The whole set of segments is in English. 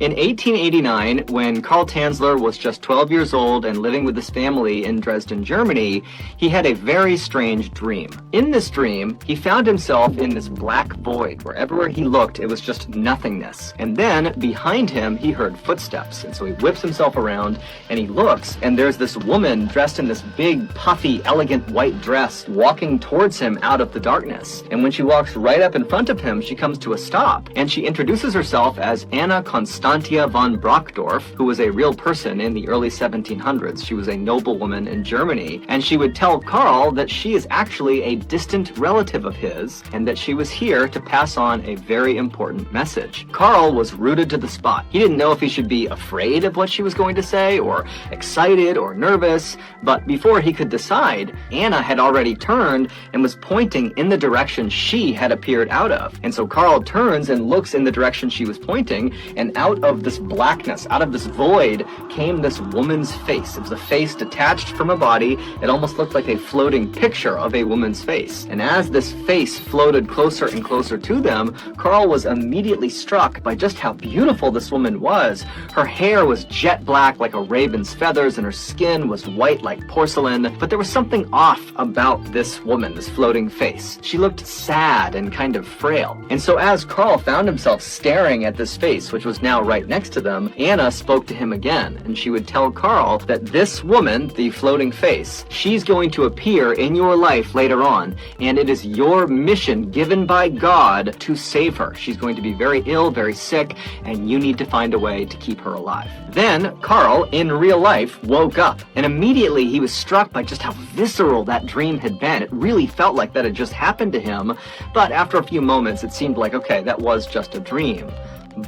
In 1889, when Karl Tanzler was just 12 years old and living with his family in Dresden, Germany, he had a very strange dream. In this dream, he found himself in this black void. Wherever he looked, it was just nothingness. And then, behind him, he heard footsteps. And so he whips himself around, and he looks, and there's this woman dressed in this big, puffy, elegant white dress walking towards him out of the darkness. And when she walks right up in front of him, she comes to a stop, and she introduces herself as Anna Constantia von Brockdorf, who was a real person in the early 1700s. She was a noblewoman in Germany, and she would tell Karl that she is actually a distant relative of his, and that she was here to pass on a very important message. Karl was rooted to the spot. He didn't know if he should be afraid of what she was going to say, or excited, or nervous, but before he could decide, Anna had already turned and was pointing in the direction she had appeared out of. And so Karl turns and looks in the direction she was pointing, and out of this blackness, out of this void, came this woman's face. It was a face detached from a body. It almost looked like a floating picture of a woman's face. And as this face floated closer and closer to them, Karl was immediately struck by just how beautiful this woman was. Her hair was jet black like a raven's feathers, and her skin was white like porcelain. But there was something off about this woman, this floating face. She looked sad and kind of frail. And so as Karl found himself staring at this face, which was now right next to them, Anna spoke to him again, and she would tell Karl that this woman, the floating face, she's going to appear in your life later on, and it is your mission given by God to save her. She's going to be very ill, very sick, and you need to find a way to keep her alive. Then Karl, in real life, woke up, and immediately he was struck by just how visceral that dream had been. It really felt like that had just happened to him, but after a few moments it seemed like, okay, that was just a dream.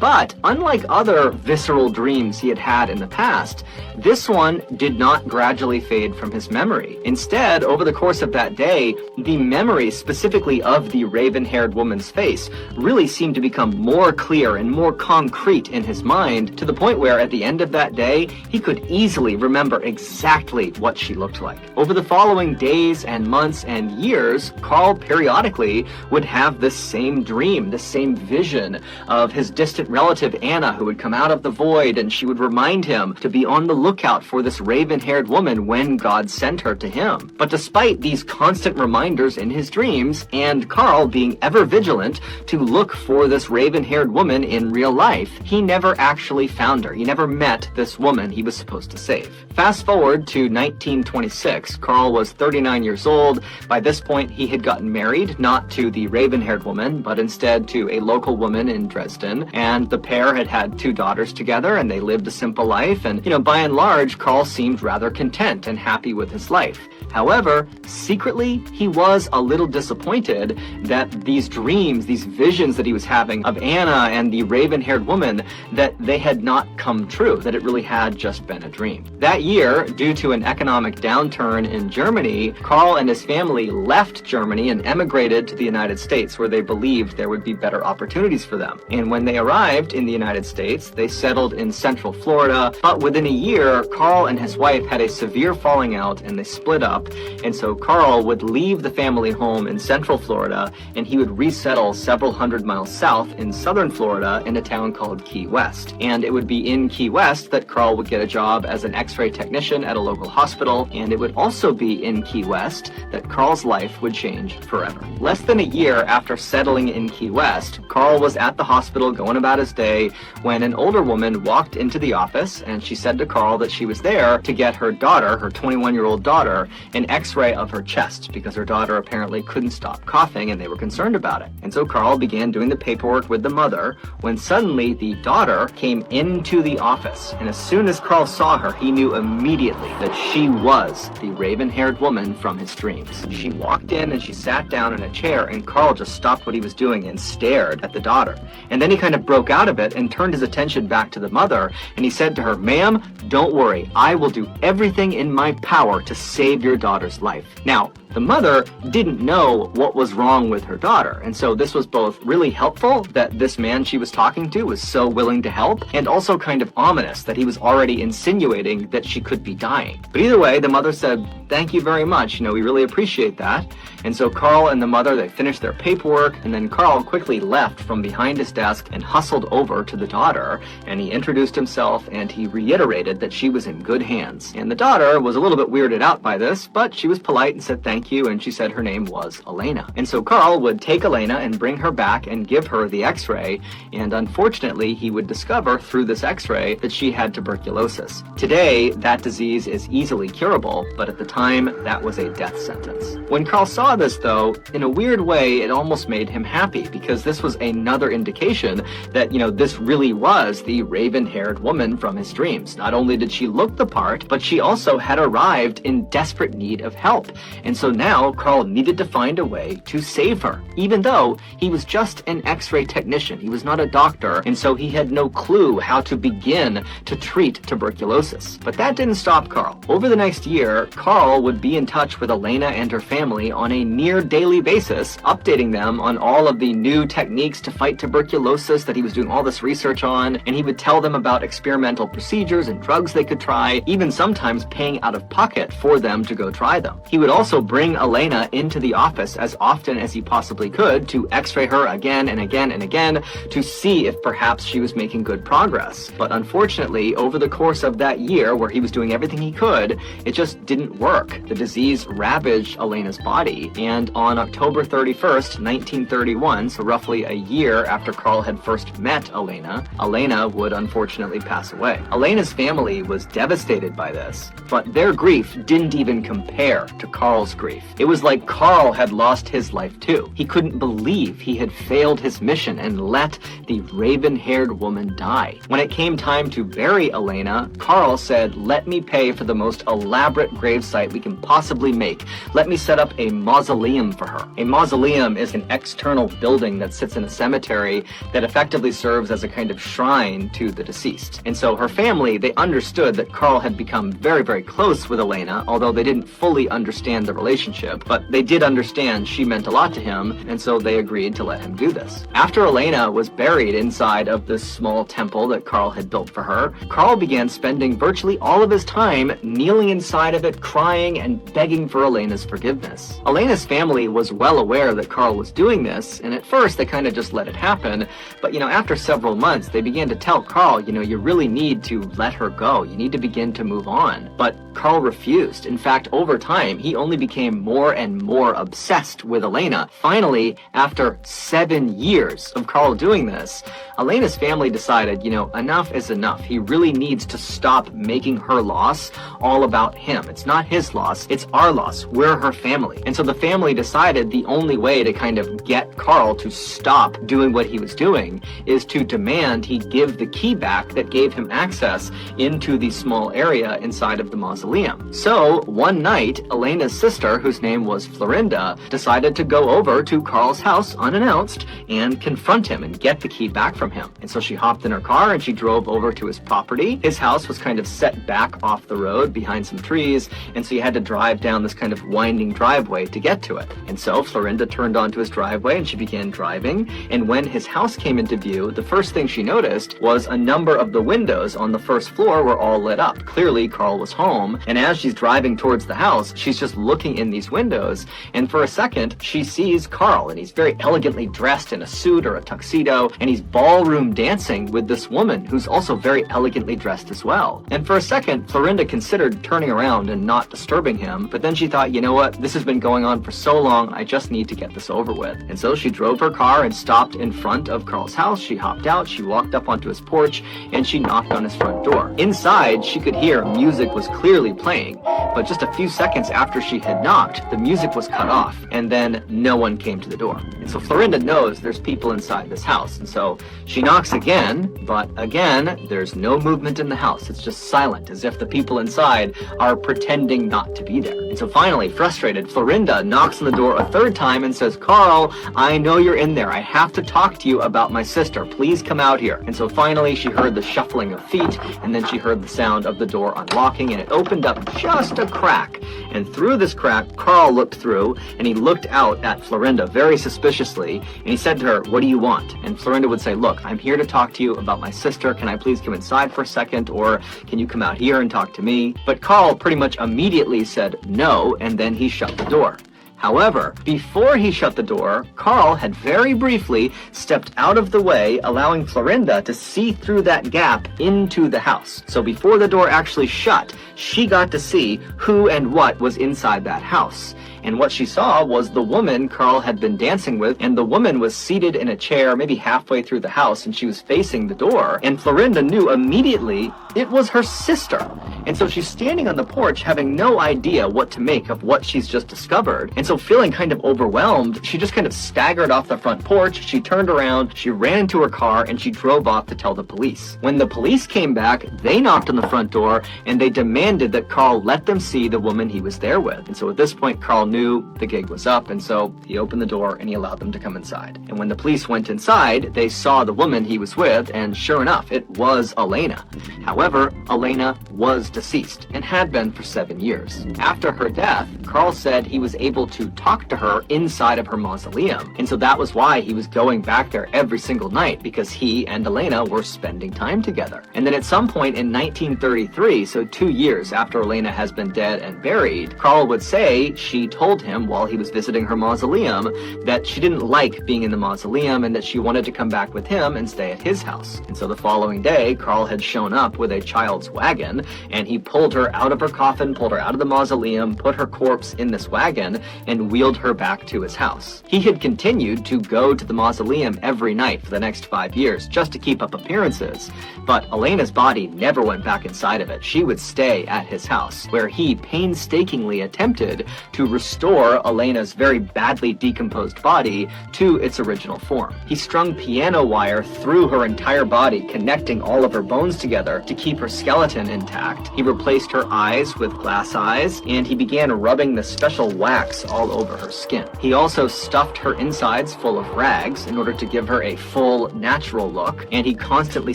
But unlike other visceral dreams he had had in the past, this one did not gradually fade from his memory. Instead, over the course of that day, the memory specifically of the raven-haired woman's face really seemed to become more clear and more concrete in his mind, to the point where at the end of that day, he could easily remember exactly what she looked like. Over the following days and months and years, Karl periodically would have this same dream, this same vision of his distant relative Anna, who would come out of the void, and she would remind him to be on the lookout for this raven-haired woman when God sent her to him. But despite these constant reminders in his dreams, and Karl being ever vigilant to look for this raven-haired woman in real life, he never actually found her. He never met this woman he was supposed to save. Fast forward to 1926. Karl was 39 years old. By this point, he had gotten married, not to the raven-haired woman, but instead to a local woman in Dresden, and the pair had had 2 daughters together, and they lived a simple life, and, by and large, Karl seemed rather content and happy with his life. However, secretly, he was a little disappointed that these dreams, these visions that he was having of Anna and the raven-haired woman, that they had not come true, that it really had just been a dream. That year, due to an economic downturn in Germany, Karl and his family left Germany and emigrated to the United States, where they believed there would be better opportunities for them. And when they arrived in the United States, they settled in Central Florida, but within a year, Karl and his wife had a severe falling out, and they split up. And so Karl would leave the family home in Central Florida, and he would resettle several hundred miles south in Southern Florida in a town called Key West. And it would be in Key West that Karl would get a job as an X-ray technician at a local hospital, and it would also be in Key West that Karl's life would change forever. Less than a year after settling in Key West, Karl was at the hospital going about his day when an older woman walked into the office, and she said to Karl that she was there to get her daughter, her 21-year-old daughter, an X-ray of her chest, because her daughter apparently couldn't stop coughing and they were concerned about it. And so Karl began doing the paperwork with the mother, when suddenly the daughter came into the office. And as soon as Karl saw her, he knew immediately that she was the raven-haired woman from his dreams. She walked in and she sat down in a chair, and Karl just stopped what he was doing and stared at the daughter. And then he kind of broke out of it and turned his attention back to the mother, and he said to her, "Ma'am, don't worry, I will do everything in my power to save your daughter's life." Now, The mother didn't know what was wrong with her daughter, and so this was both really helpful that this man she was talking to was so willing to help, and also kind of ominous that he was already insinuating that she could be dying. But either way, the mother said, "Thank you very much, we really appreciate that." And so Carl and the mother, they finished their paperwork, and then Carl quickly left from behind his desk and hustled over to the daughter, and he introduced himself, and he reiterated that she was in good hands. And the daughter was a little bit weirded out by this, but she was polite and said thank you, and she said her name was Elena. And so Carl would take Elena and bring her back and give her the x-ray, and unfortunately he would discover through this x-ray that she had tuberculosis. Today, that disease is easily curable, but at the time, that was a death sentence. When Carl saw this, though, in a weird way, it almost made him happy, because this was another indication that, this really was the raven-haired woman from his dreams. Not only did she look the part, but she also had arrived in desperate need of help. And so now Carl needed to find a way to save her, even though he was just an x-ray technician. He was not a doctor, and so he had no clue how to begin to treat tuberculosis. But that didn't stop Carl. Over the next year, Carl would be in touch with Elena and her family on a near daily basis, updating them on all of the new techniques to fight tuberculosis that he was doing all this research on, and he would tell them about experimental procedures and drugs they could try, even sometimes paying out of pocket for them to go try them. He would also bring Elena into the office as often as he possibly could to x-ray her again and again and again to see if perhaps she was making good progress. But unfortunately, over the course of that year where he was doing everything he could, it just didn't work. The disease ravaged Elena's body, and on October 31st, 1931, so roughly a year after Carl had first met Elena would unfortunately pass away. Elena's family was devastated by this, but their grief didn't even compare to Carl's grief. It was like Carl had lost his life too. He couldn't believe he had failed his mission and let the raven-haired woman die. When it came time to bury Elena, Carl said, "Let me pay for the most elaborate gravesite we can possibly make. Let me set up a mausoleum for her." A mausoleum is an external building that sits in a cemetery that effectively serves as a kind of shrine to the deceased. And so her family, they understood that Carl had become very, very close with Elena, although they didn't fully understand the relationship, but they did understand she meant a lot to him, and so they agreed to let him do this. After Elena was buried inside of this small temple that Carl had built for her, Carl began spending virtually all of his time kneeling inside of it, crying and begging for Elena's forgiveness. Elena's family was well aware that Carl was doing this, and at first they kind of just let it happen, but after several months, they began to tell Carl, you really need to let her go. You need to begin to move on. But Carl refused. In fact, over time, he only became more and more obsessed with Elena. Finally, after 7 years of Carl doing this, Elena's family decided, enough is enough. He really needs to stop making her loss all about him. It's not his loss, it's our loss. We're her family. And so the family decided the only way to kind of get Carl to stop doing what he was doing is to demand he give the key back that gave him access into the small area inside of the mausoleum. So one night, Elena's sister, whose name was Florinda, decided to go over to Carl's house unannounced and confront him and get the key back from him. And so she hopped in her car and she drove over to his property. His house was kind of set back off the road behind some trees, and so you had to drive down this kind of winding driveway to get to it. And so Florinda turned onto his driveway and she began driving, and when his house came into view, the first thing she noticed was a number of the windows on the first floor were all lit up. Clearly Carl was home, and as she's driving towards the house, she's just looking in these windows, and for a second she sees Carl, and he's very elegantly dressed in a suit or a tuxedo, and he's ballroom dancing with this woman who's also very elegantly dressed as well. And for a second, Florinda considered turning around and not disturbing him, but then she thought, you know what, this has been going on for so long, I just need to get this over with. And so she drove her car and stopped in front of Carl's house. She hopped out, she walked up onto his porch, and she knocked on his front door. Inside, she could hear music was clearly playing, but just a few seconds after she had knocked, the music was cut off, and then no one came to the door. And so Florinda knows there's people inside this house, and so she knocks again, but again, there's no movement in the house. It's just silent, as if the people inside are pretending not to be there. And so finally, frustrated, Florinda knocks on the door a third time and says, "Carl, I know you're in there. I have to talk to you about my sister. Please come out here." And so finally, she heard the shuffling of feet, and then she heard the sound of the door unlocking, and it opened up just a crack. And through this crack, Carl looked through, and he looked out at Florinda very suspiciously, and he said to her, "What do you want?" And Florinda would say, "Look, I'm here to talk to you about my sister. Can I please come inside for a second, or can you come out here and talk to me?" But Carl pretty much immediately said no, and then he shut the door. However, before he shut the door, Carl had very briefly stepped out of the way, allowing Florinda to see through that gap into the house. So before the door actually shut, she got to see who and what was inside that house. And what she saw was the woman Carl had been dancing with, and the woman was seated in a chair maybe halfway through the house, and she was facing the door, and Florinda knew immediately it was her sister. And so she's standing on the porch having no idea what to make of what she's just discovered. And so feeling kind of overwhelmed, she just kind of staggered off the front porch, she turned around, she ran into her car, and she drove off to tell the police. When the police came back, they knocked on the front door, and they demanded that Carl let them see the woman he was there with. And so at this point, Carl knew the gig was up, and so he opened the door and he allowed them to come inside. And when the police went inside, they saw the woman he was with, and sure enough, it was Elena. However, Elena was deceased and had been for 7 years. After her death, Carl said he was able to talk to her inside of her mausoleum, and so that was why he was going back there every single night, because he and Elena were spending time together. And then at some point in 1933, so 2 years after Elena has been dead and buried, Carl would say she told him while he was visiting her mausoleum that she didn't like being in the mausoleum and that she wanted to come back with him and stay at his house. And so the following day, Carl had shown up with a child's wagon, and he pulled her out of her coffin, pulled her out of the mausoleum, put her corpse in this wagon, and wheeled her back to his house. He had continued to go to the mausoleum every night for the next 5 years just to keep up appearances, but Elena's body never went back inside of it. She would stay at his house, where he painstakingly attempted to restore Elena's very badly decomposed body to its original form. He strung piano wire through her entire body, connecting all of her bones together to keep her skeleton intact. He replaced her eyes with glass eyes, and he began rubbing the special wax all over her skin. He also stuffed her insides full of rags in order to give her a full, natural look, and he constantly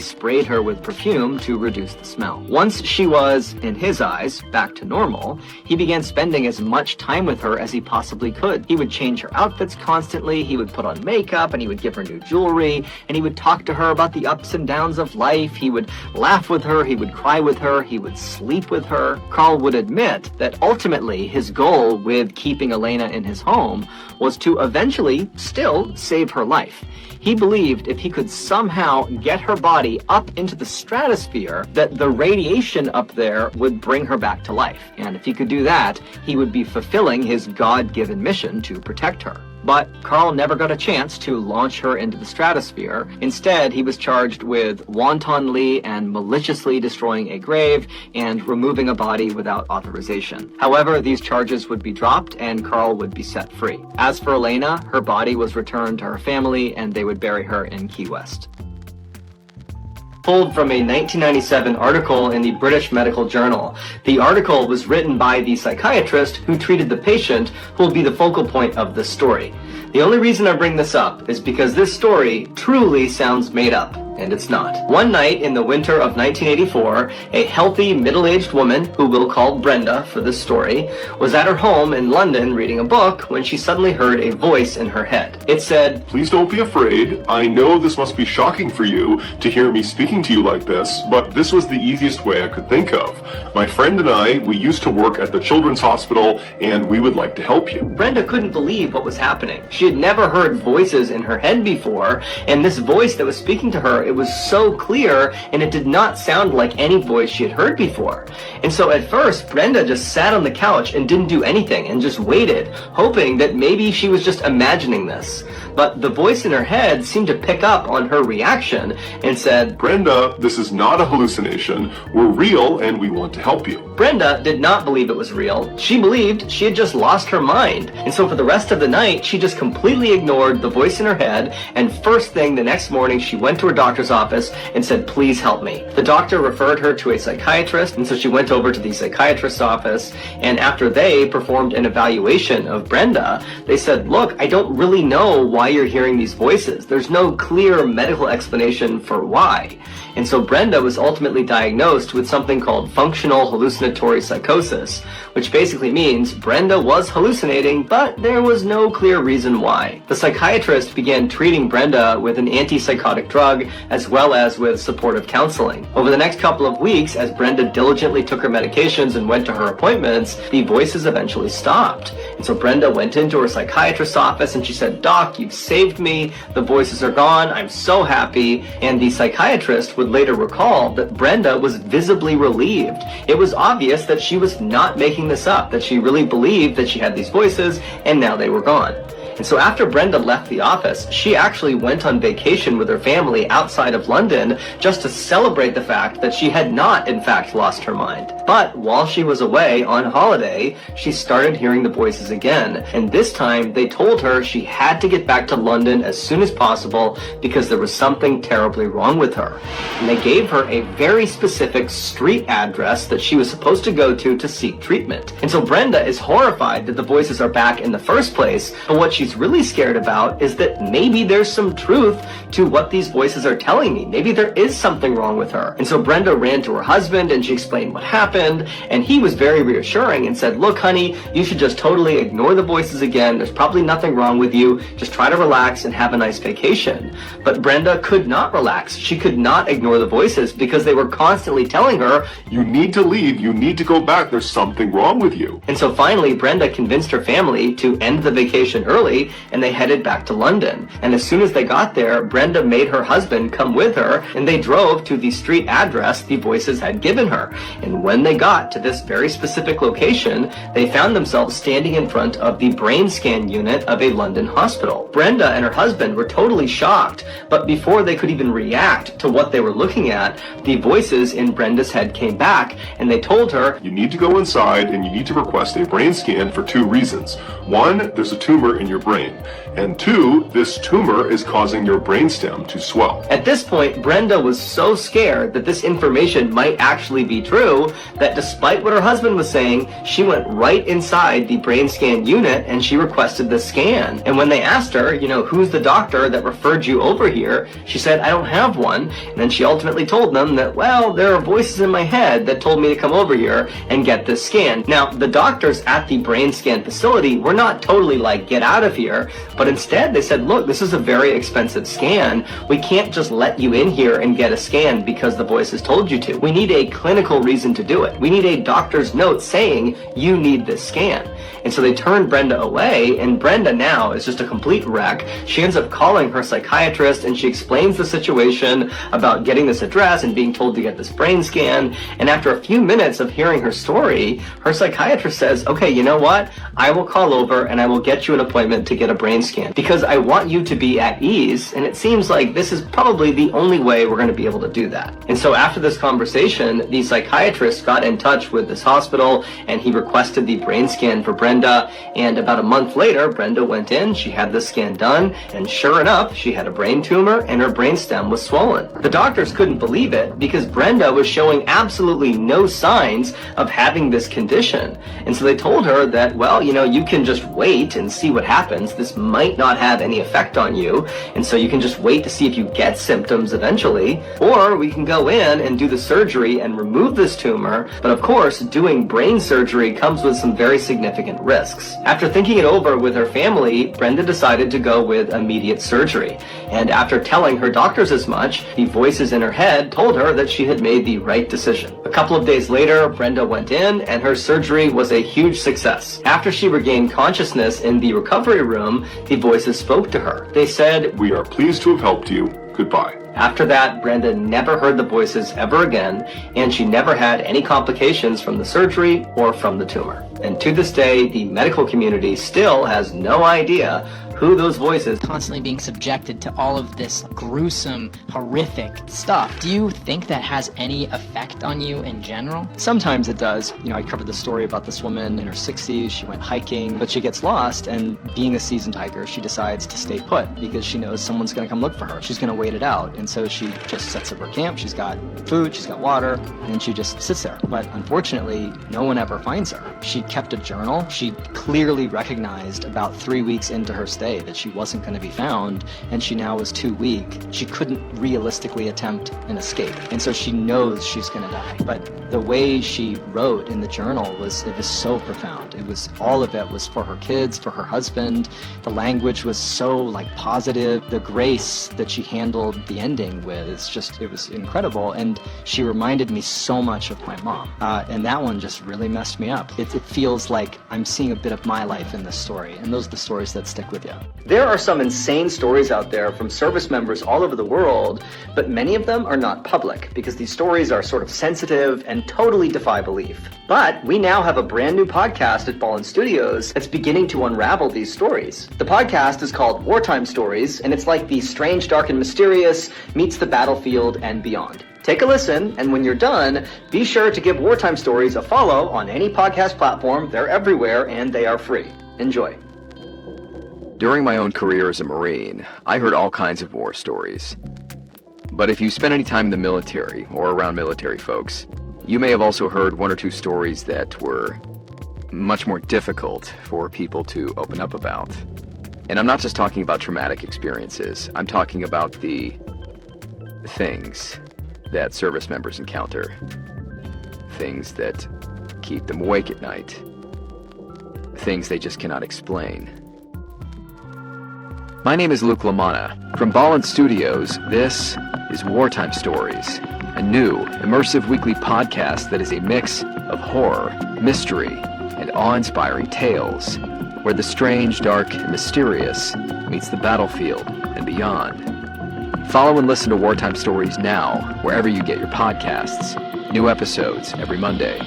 sprayed her with perfume to reduce the smell. Once she was, in his eyes, back to normal, he began spending as much time with her as he possibly could. He would change her outfits constantly, he would put on makeup, and he would give her new jewelry, and he would talk to her about the ups and downs of life. He would laugh with her, he would cry with her, he would sleep with her. Carl would admit that ultimately his goal with keeping Elena in his home was to eventually still save her life. He believed if he could somehow get her body up into the stratosphere, that the radiation up there would bring her back to life. And if he could do that, he would be fulfilling his God-given mission to protect her. But Carl never got a chance to launch her into the stratosphere. Instead, he was charged with wantonly and maliciously destroying a grave and removing a body without authorization. However, these charges would be dropped and Carl would be set free. As for Elena, her body was returned to her family and they would bury her in Key West. Pulled from a 1997 article in the British Medical Journal. The article was written by the psychiatrist who treated the patient, who will be the focal point of this story. The only reason I bring this up is because this story truly sounds made up, and it's not. One night in the winter of 1984, a healthy, middle-aged woman, who we'll call Brenda for this story, was at her home in London reading a book when she suddenly heard a voice in her head. It said, "Please don't be afraid. I know this must be shocking for you to hear me speaking to you like this, but this was the easiest way I could think of. My friend and I, we used to work at the Children's Hospital, and we would like to help you." Brenda couldn't believe what was happening. She had never heard voices in her head before, and this voice that was speaking to her, it was so clear, and it did not sound like any voice she had heard before. And so at first, Brenda just sat on the couch and didn't do anything and just waited, hoping that maybe she was just imagining this. But the voice in her head seemed to pick up on her reaction and said, "Brenda, this is not a hallucination. We're real and we want to help you." Brenda did not believe it was real. She believed she had just lost her mind. And so for the rest of the night, she just completely ignored the voice in her head, and first thing the next morning, she went to her doctor's office and said, "Please help me." The doctor referred her to a psychiatrist, and so she went over to the psychiatrist's office, and after they performed an evaluation of Brenda, they said, "Look, I don't really know why you're hearing these voices. There's no clear medical explanation for why." And so Brenda was ultimately diagnosed with something called functional hallucinatory psychosis, which basically means Brenda was hallucinating, but there was no clear reason why. The psychiatrist began treating Brenda with an antipsychotic drug as well as with supportive counseling. Over the next couple of weeks, as Brenda diligently took her medications and went to her appointments, the voices eventually stopped. And so Brenda went into her psychiatrist's office and she said, "Doc, you've saved me. The voices are gone. I'm so happy." And the psychiatrist would later recall that Brenda was visibly relieved. It was obvious that she was not making this up, that she really believed that she had these voices and now they were gone. And so after Brenda left the office, she actually went on vacation with her family outside of London just to celebrate the fact that she had not, in fact, lost her mind. But while she was away on holiday, she started hearing the voices again. And this time, they told her she had to get back to London as soon as possible because there was something terribly wrong with her. And they gave her a very specific street address that she was supposed to go to seek treatment. And so Brenda is horrified that the voices are back in the first place, but what she's really scared about is that maybe there's some truth to what these voices are telling me. Maybe there is something wrong with her. And so Brenda ran to her husband and she explained what happened, and he was very reassuring and said, "Look, honey, you should just totally ignore the voices again. There's probably nothing wrong with you. Just try to relax and have a nice vacation." But Brenda could not relax. She could not ignore the voices because they were constantly telling her, "You need to leave. You need to go back. There's something wrong with you." And so finally, Brenda convinced her family to end the vacation early, and they headed back to London. And as soon as they got there, Brenda made her husband come with her, and they drove to the street address the voices had given her. And when they got to this very specific location, they found themselves standing in front of the brain scan unit of a London hospital. Brenda and her husband were totally shocked, but before they could even react to what they were looking at, the voices in Brenda's head came back, and they told her, "You need to go inside and you need to request a brain scan for 2 reasons. 1, there's a tumor in your brain. And 2, this tumor is causing your brainstem to swell." At this point, Brenda was so scared that this information might actually be true that despite what her husband was saying, she went right inside the brain scan unit and she requested the scan. And when they asked her, "Who's the doctor that referred you over here?" she said, "I don't have one." And then she ultimately told them that, "Well, there are voices in my head that told me to come over here and get this scan." Now, the doctors at the brain scan facility were not totally like, "Get out of here," but instead they said, "Look, this is a very expensive scan. We can't just let you in here and get a scan because the voices told you to. We need a clinical reason to do it. We need a doctor's note saying you need this scan." And so they turned Brenda away, and Brenda now is just a complete wreck. She ends up calling her psychiatrist, and she explains the situation about getting this address and being told to get this brain scan. And after a few minutes of hearing her story, her psychiatrist says, "Okay, you know what? I will call over and I will get you an appointment to get a brain scan because I want you to be at ease, and it seems like this is probably the only way we're going to be able to do that." And so after this conversation, the psychiatrist got in touch with this hospital, and he requested the brain scan for Brenda. And about a month later, Brenda went in, she had the scan done, and sure enough, she had a brain tumor and her brainstem was swollen. The doctors couldn't believe it because Brenda was showing absolutely no signs of having this condition. And so they told her that, "Well, you can just wait and see what happens. This might not have any effect on you, and so you can just wait to see if you get symptoms eventually, or we can go in and do the surgery and remove this tumor, but of course, doing brain surgery comes with some very significant risks." After thinking it over with her family, Brenda decided to go with immediate surgery, and after telling her doctors as much, the voices in her head told her that she had made the right decision. A couple of days later, Brenda went in, and her surgery was a huge success. After she regained consciousness in the recovery room, the voices spoke to her. They said, "We are pleased to have helped you. Goodbye." After that, Brenda never heard the voices ever again, and she never had any complications from the surgery or from the tumor. And to this day, the medical community still has no idea who those voices constantly being subjected to all of this gruesome, horrific stuff. Do you think that has any effect on you in general? Sometimes it does. I covered the story about this woman in her 60s. She went hiking, but she gets lost, and being a seasoned hiker, she decides to stay put because she knows someone's going to come look for her. She's going to wait it out, and so she just sets up her camp. She's got food, she's got water, and she just sits there. But unfortunately, no one ever finds her. She kept a journal. She clearly recognized about 3 weeks into her stay day that she wasn't going to be found, and she now was too weak. She couldn't realistically attempt an escape, and so she knows she's going to die. But the way she wrote in the journal was so profound. All of it was for her kids, for her husband. The language was so like positive. The grace that she handled the ending with, it was incredible. And she reminded me so much of my mom. And that one just really messed me up. It feels like I'm seeing a bit of my life in this story, and those are the stories that stick with you. There are some insane stories out there from service members all over the world, but many of them are not public because these stories are sort of sensitive and totally defy belief. But we now have a brand new podcast at Ballen's Studios that's beginning to unravel these stories. The podcast is called Wartime Stories, and it's like the strange, dark, and mysterious meets the battlefield and beyond. Take a listen, and when you're done, be sure to give Wartime Stories a follow on any podcast platform. They're everywhere, and they are free. Enjoy. During my own career as a Marine, I heard all kinds of war stories. But if you spent any time in the military or around military folks, you may have also heard one or two stories that were much more difficult for people to open up about. And I'm not just talking about traumatic experiences. I'm talking about the things that service members encounter. Things that keep them awake at night. Things they just cannot explain. My name is Luke LaManna. From Ballen's Studios, this is Wartime Stories, a new, immersive weekly podcast that is a mix of horror, mystery, and awe-inspiring tales, where the strange, dark, and mysterious meets the battlefield and beyond. Follow and listen to Wartime Stories now, wherever you get your podcasts. New episodes every Monday.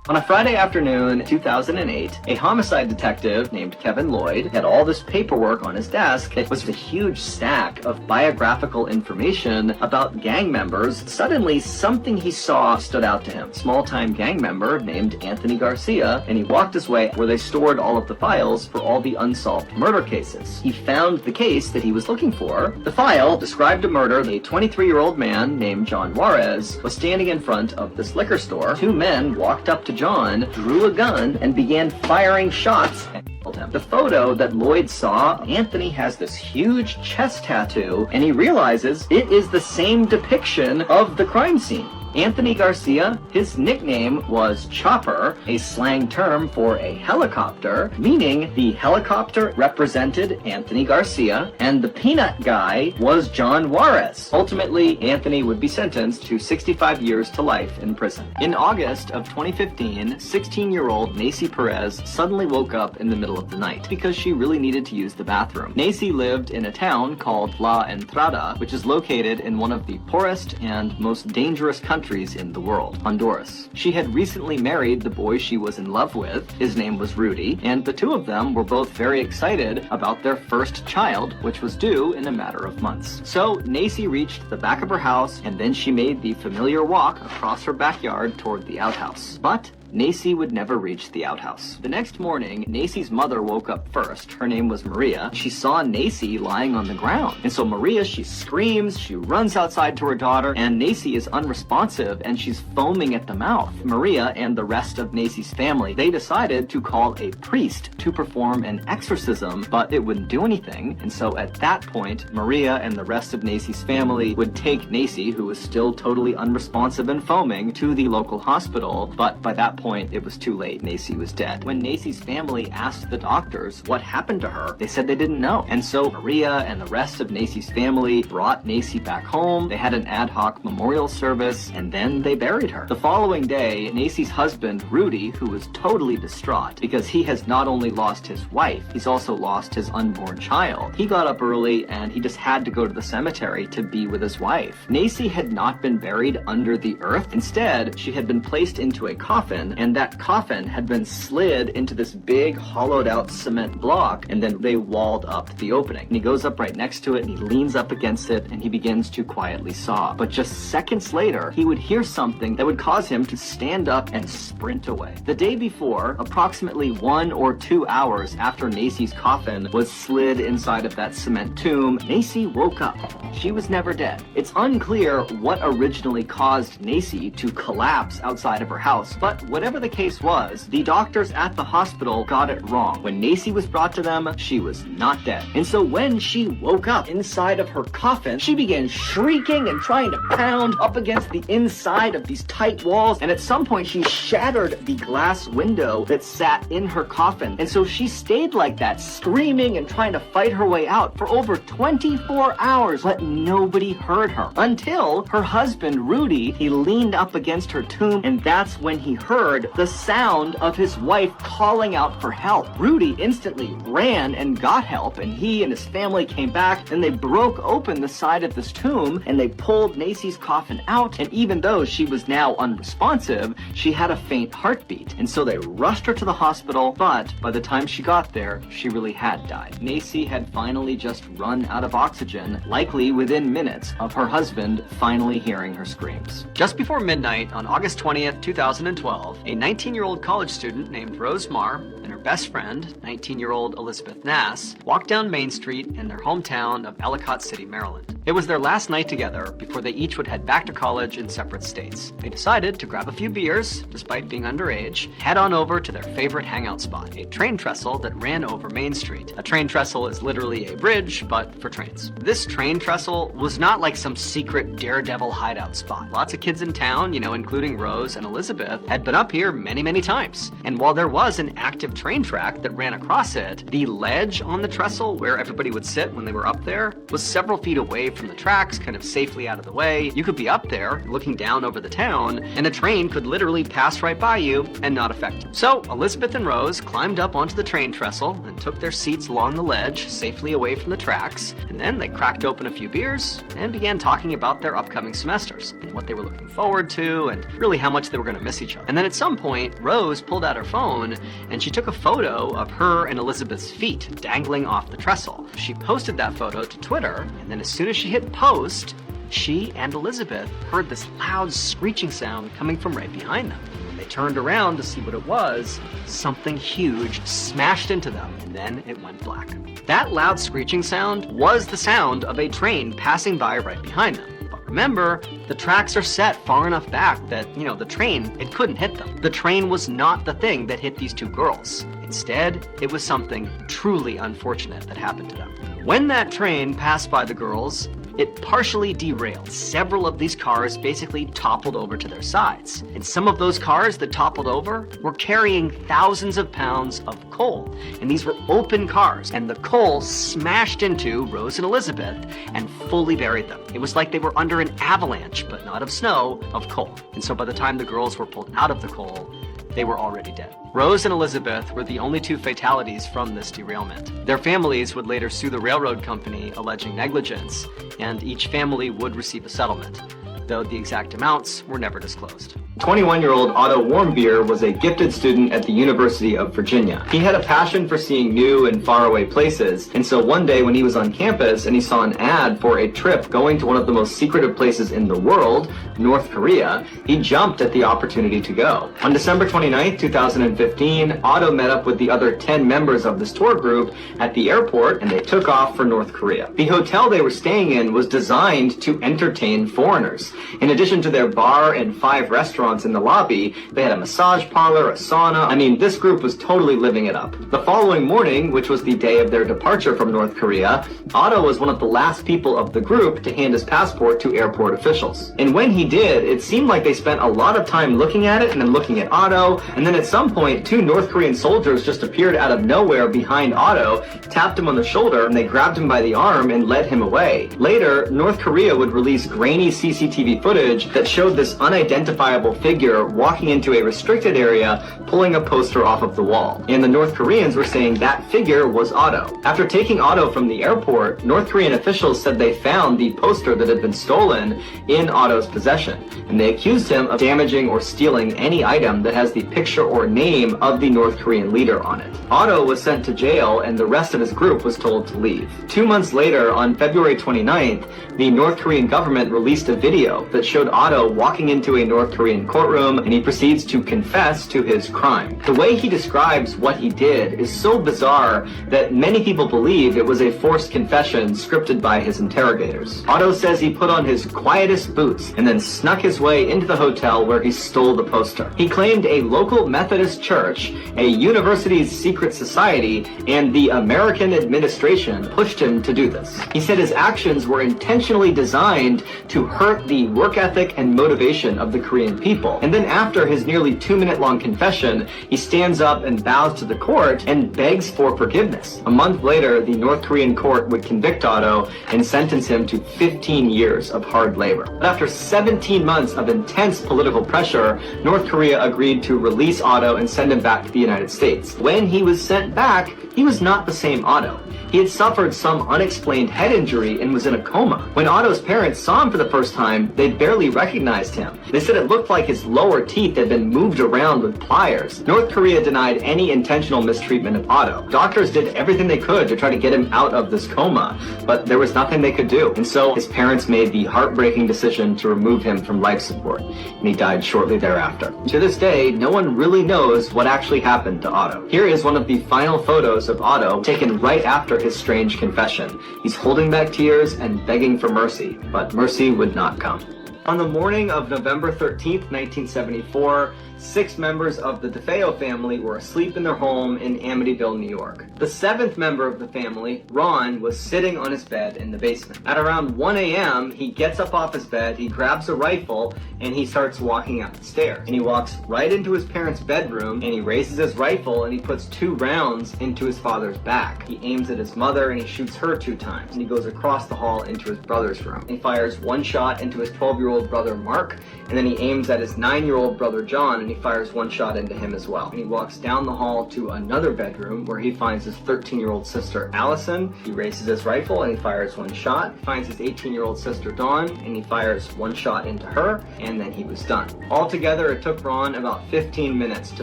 On a Friday afternoon, 2008, a homicide detective named Kevin Lloyd had all this paperwork on his desk that was a huge stack of biographical information about gang members. Suddenly, something he saw stood out to him. Small-time gang member named Anthony Garcia, and he walked his way where they stored all of the files for all the unsolved murder cases. He found the case that he was looking for. The file described a murder. A 23-year-old man named John Juarez was standing in front of this liquor store. Two men walked up to John, drew a gun, and began firing shots and killed him. The photo that Lloyd saw, Anthony has this huge chest tattoo, and he realizes it is the same depiction of the crime scene. Anthony Garcia, his nickname was Chopper, a slang term for a helicopter, meaning the helicopter represented Anthony Garcia, and the peanut guy was John Juarez. Ultimately, Anthony would be sentenced to 65 years to life in prison. In August of 2015, 16-year-old Nacy Perez suddenly woke up in the middle of the night because she really needed to use the bathroom. Nacy lived in a town called La Entrada, which is located in one of the poorest and most dangerous countries in the world, Honduras. She had recently married the boy she was in love with. His name was Rudy, and the two of them were both very excited about their first child, which was due in a matter of months. So Nacy reached the back of her house, and then she made the familiar walk across her backyard toward the outhouse. But Nacy would never reach the outhouse. The next morning, Nacy's mother woke up first. Her name was Maria. She saw Nacy lying on the ground. And so Maria, she screams, she runs outside to her daughter, and Nacy is unresponsive and she's foaming at the mouth. Maria and the rest of Nacy's family, they decided to call a priest to perform an exorcism, but it wouldn't do anything. And so at that point, Maria and the rest of Nacy's family would take Nacy, who was still totally unresponsive and foaming, to the local hospital. But by that point, it was too late. Nacy was dead. When Nacy's family asked the doctors what happened to her, they said they didn't know. And so Maria and the rest of Nacy's family brought Nacy back home. They had an ad hoc memorial service, and then they buried her. The following day, Nacy's husband, Rudy, who was totally distraught because he has not only lost his wife, he's also lost his unborn child. He got up early and he just had to go to the cemetery to be with his wife. Nacy had not been buried under the earth. Instead, she had been placed into a coffin coffin, and that coffin had been slid into this big hollowed out cement block, and then they walled up the opening. And he goes up right next to it, and he leans up against it, and he begins to quietly sob. But just seconds later, he would hear something that would cause him to stand up and sprint away. The day before, approximately 1 or 2 hours after Nacy's coffin was slid inside of that cement tomb, Nacy woke up. She was never dead. It's unclear what originally caused Nacy to collapse outside of her house, but whatever the case was, the doctors at the hospital got it wrong. When Nacy was brought to them, she was not dead. And so when she woke up inside of her coffin, she began shrieking and trying to pound up against the inside of these tight walls, and at some point she shattered the glass window that sat in her coffin. And so she stayed like that, screaming and trying to fight her way out for over 24 hours, but nobody heard her. Until her husband, Rudy, he leaned up against her tomb, and that's when he heard the sound of his wife calling out for help. Rudy instantly ran and got help, and he and his family came back, and they broke open the side of this tomb, and they pulled Nacy's coffin out, and even though she was now unresponsive, she had a faint heartbeat, and so they rushed her to the hospital, but by the time she got there, she really had died. Nacy had finally just run out of oxygen, likely within minutes of her husband finally hearing her screams. Just before midnight on August 20th, 2012, a 19-year-old college student named Rose Marr and her best friend, 19-year-old Elizabeth Nass, walked down Main Street in their hometown of Ellicott City, Maryland. It was their last night together before they each would head back to college in separate states. They decided to grab a few beers, despite being underage, head on over to their favorite hangout spot, a train trestle that ran over Main Street. A train trestle is literally a bridge, but for trains. This train trestle was not like some secret daredevil hideout spot. Lots of kids in town, including Rose and Elizabeth, had been up here many, many times. And while there was an active train track that ran across it, the ledge on the trestle where everybody would sit when they were up there was several feet away from the tracks, kind of safely out of the way. You could be up there looking down over the town, and a train could literally pass right by you and not affect you. So Elizabeth and Rose climbed up onto the train trestle and took their seats along the ledge, safely away from the tracks, and then they cracked open a few beers and began talking about their upcoming semesters and what they were looking forward to and really how much they were going to miss each other. And then at some point, Rose pulled out her phone and she took a photo of her and Elizabeth's feet dangling off the trestle. She posted that photo to Twitter, and then as soon as she hit post, she and Elizabeth heard this loud screeching sound coming from right behind them. When they turned around to see what it was, something huge smashed into them, and then it went black. That loud screeching sound was the sound of a train passing by right behind them. But remember, the tracks are set far enough back that, the train, it couldn't hit them. The train was not the thing that hit these two girls. Instead, it was something truly unfortunate that happened to them. When that train passed by the girls, it partially derailed. Several of these cars basically toppled over to their sides. And some of those cars that toppled over were carrying thousands of pounds of coal. And these were open cars, and the coal smashed into Rose and Elizabeth and fully buried them. It was like they were under an avalanche, but not of snow, of coal. And so by the time the girls were pulled out of the coal, they were already dead. Rose and Elizabeth were the only two fatalities from this derailment. Their families would later sue the railroad company alleging negligence, and each family would receive a settlement, though the exact amounts were never disclosed. 21-year-old Otto Warmbier was a gifted student at the University of Virginia. He had a passion for seeing new and faraway places, and so one day when he was on campus and he saw an ad for a trip going to one of the most secretive places in the world, North Korea, he jumped at the opportunity to go. On December 29, 2015, Otto met up with the other 10 members of this tour group at the airport, and they took off for North Korea. The hotel they were staying in was designed to entertain foreigners. In addition to their bar and 5 restaurants in the lobby, they had a massage parlor, a sauna. I mean, this group was totally living it up. The following morning, which was the day of their departure from North Korea, Otto was one of the last people of the group to hand his passport to airport officials. And when he did, it seemed like they spent a lot of time looking at it and then looking at Otto, and then at some point, 2 North Korean soldiers just appeared out of nowhere behind Otto, tapped him on the shoulder, and they grabbed him by the arm and led him away. Later, North Korea would release grainy CCTV footage that showed this unidentifiable figure walking into a restricted area, pulling a poster off of the wall. And the North Koreans were saying that figure was Otto. After taking Otto from the airport, North Korean officials said they found the poster that had been stolen in Otto's possession, and they accused him of damaging or stealing any item that has the picture or name of the North Korean leader on it. Otto was sent to jail, and the rest of his group was told to leave. 2 months later, on February 29th, the North Korean government released a video that showed Otto walking into a North Korean courtroom, and he proceeds to confess to his crime. The way he describes what he did is so bizarre that many people believe it was a forced confession scripted by his interrogators. Otto says he put on his quietest boots and then snuck his way into the hotel where he stole the poster. He claimed a local Methodist church, a university's secret society, and the American administration pushed him to do this. He said his actions were intentionally designed to hurt the work ethic and motivation of the Korean people. And then after his nearly 2-minute long confession, he stands up and bows to the court and begs for forgiveness. A month later, the North Korean court would convict Otto and sentence him to 15 years of hard labor. But after 17 months of intense political pressure, North Korea agreed to release Otto and send him back to the United States. When he was sent back, he was not the same Otto. He had suffered some unexplained head injury and was in a coma. When Otto's parents saw him for the first time, they barely recognized him. They said it looked like his lower teeth had been moved around with pliers. North Korea denied any intentional mistreatment of Otto. Doctors did everything they could to try to get him out of this coma, but there was nothing they could do. And so his parents made the heartbreaking decision to remove him from life support, and he died shortly thereafter. To this day, no one really knows what actually happened to Otto. Here is one of the final photos of Otto taken right after his strange confession. He's holding back tears and begging for mercy, but mercy would not come. On the morning of November 13th, 1974, 6 members of the DeFeo family were asleep in their home in Amityville, New York. The 7th member of the family, Ron, was sitting on his bed in the basement. At around 1 a.m., he gets up off his bed, he grabs a rifle, and he starts walking up the stairs. And he walks right into his parents' bedroom, and he raises his rifle, and he puts 2 rounds into his father's back. He aims at his mother, and he shoots her 2 times. And he goes across the hall into his brother's room. He fires 1 shot into his 12-year-old brother, Mark, and then he aims at his 9-year-old brother, John, and he fires 1 shot into him as well. And he walks down the hall to another bedroom where he finds his 13-year-old sister, Allison. He raises his rifle and he fires 1 shot. He finds his 18-year-old sister, Dawn, and he fires 1 shot into her, and then he was done. Altogether, it took Ron about 15 minutes to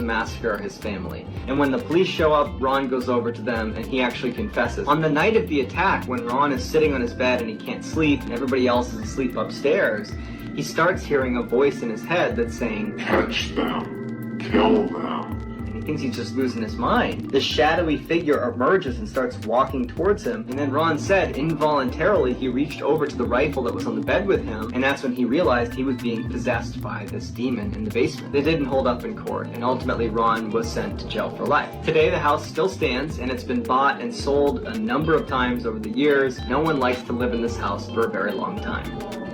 massacre his family. And when the police show up, Ron goes over to them and he actually confesses. On the night of the attack, when Ron is sitting on his bed and he can't sleep and everybody else is asleep upstairs, he starts hearing a voice in his head that's saying, "Catch them. Kill them." And he thinks he's just losing his mind. This shadowy figure emerges and starts walking towards him. And then Ron said, involuntarily, he reached over to the rifle that was on the bed with him, and that's when he realized he was being possessed by this demon in the basement. They didn't hold up in court, and ultimately Ron was sent to jail for life. Today, the house still stands, and it's been bought and sold a number of times over the years. No one likes to live in this house for a very long time.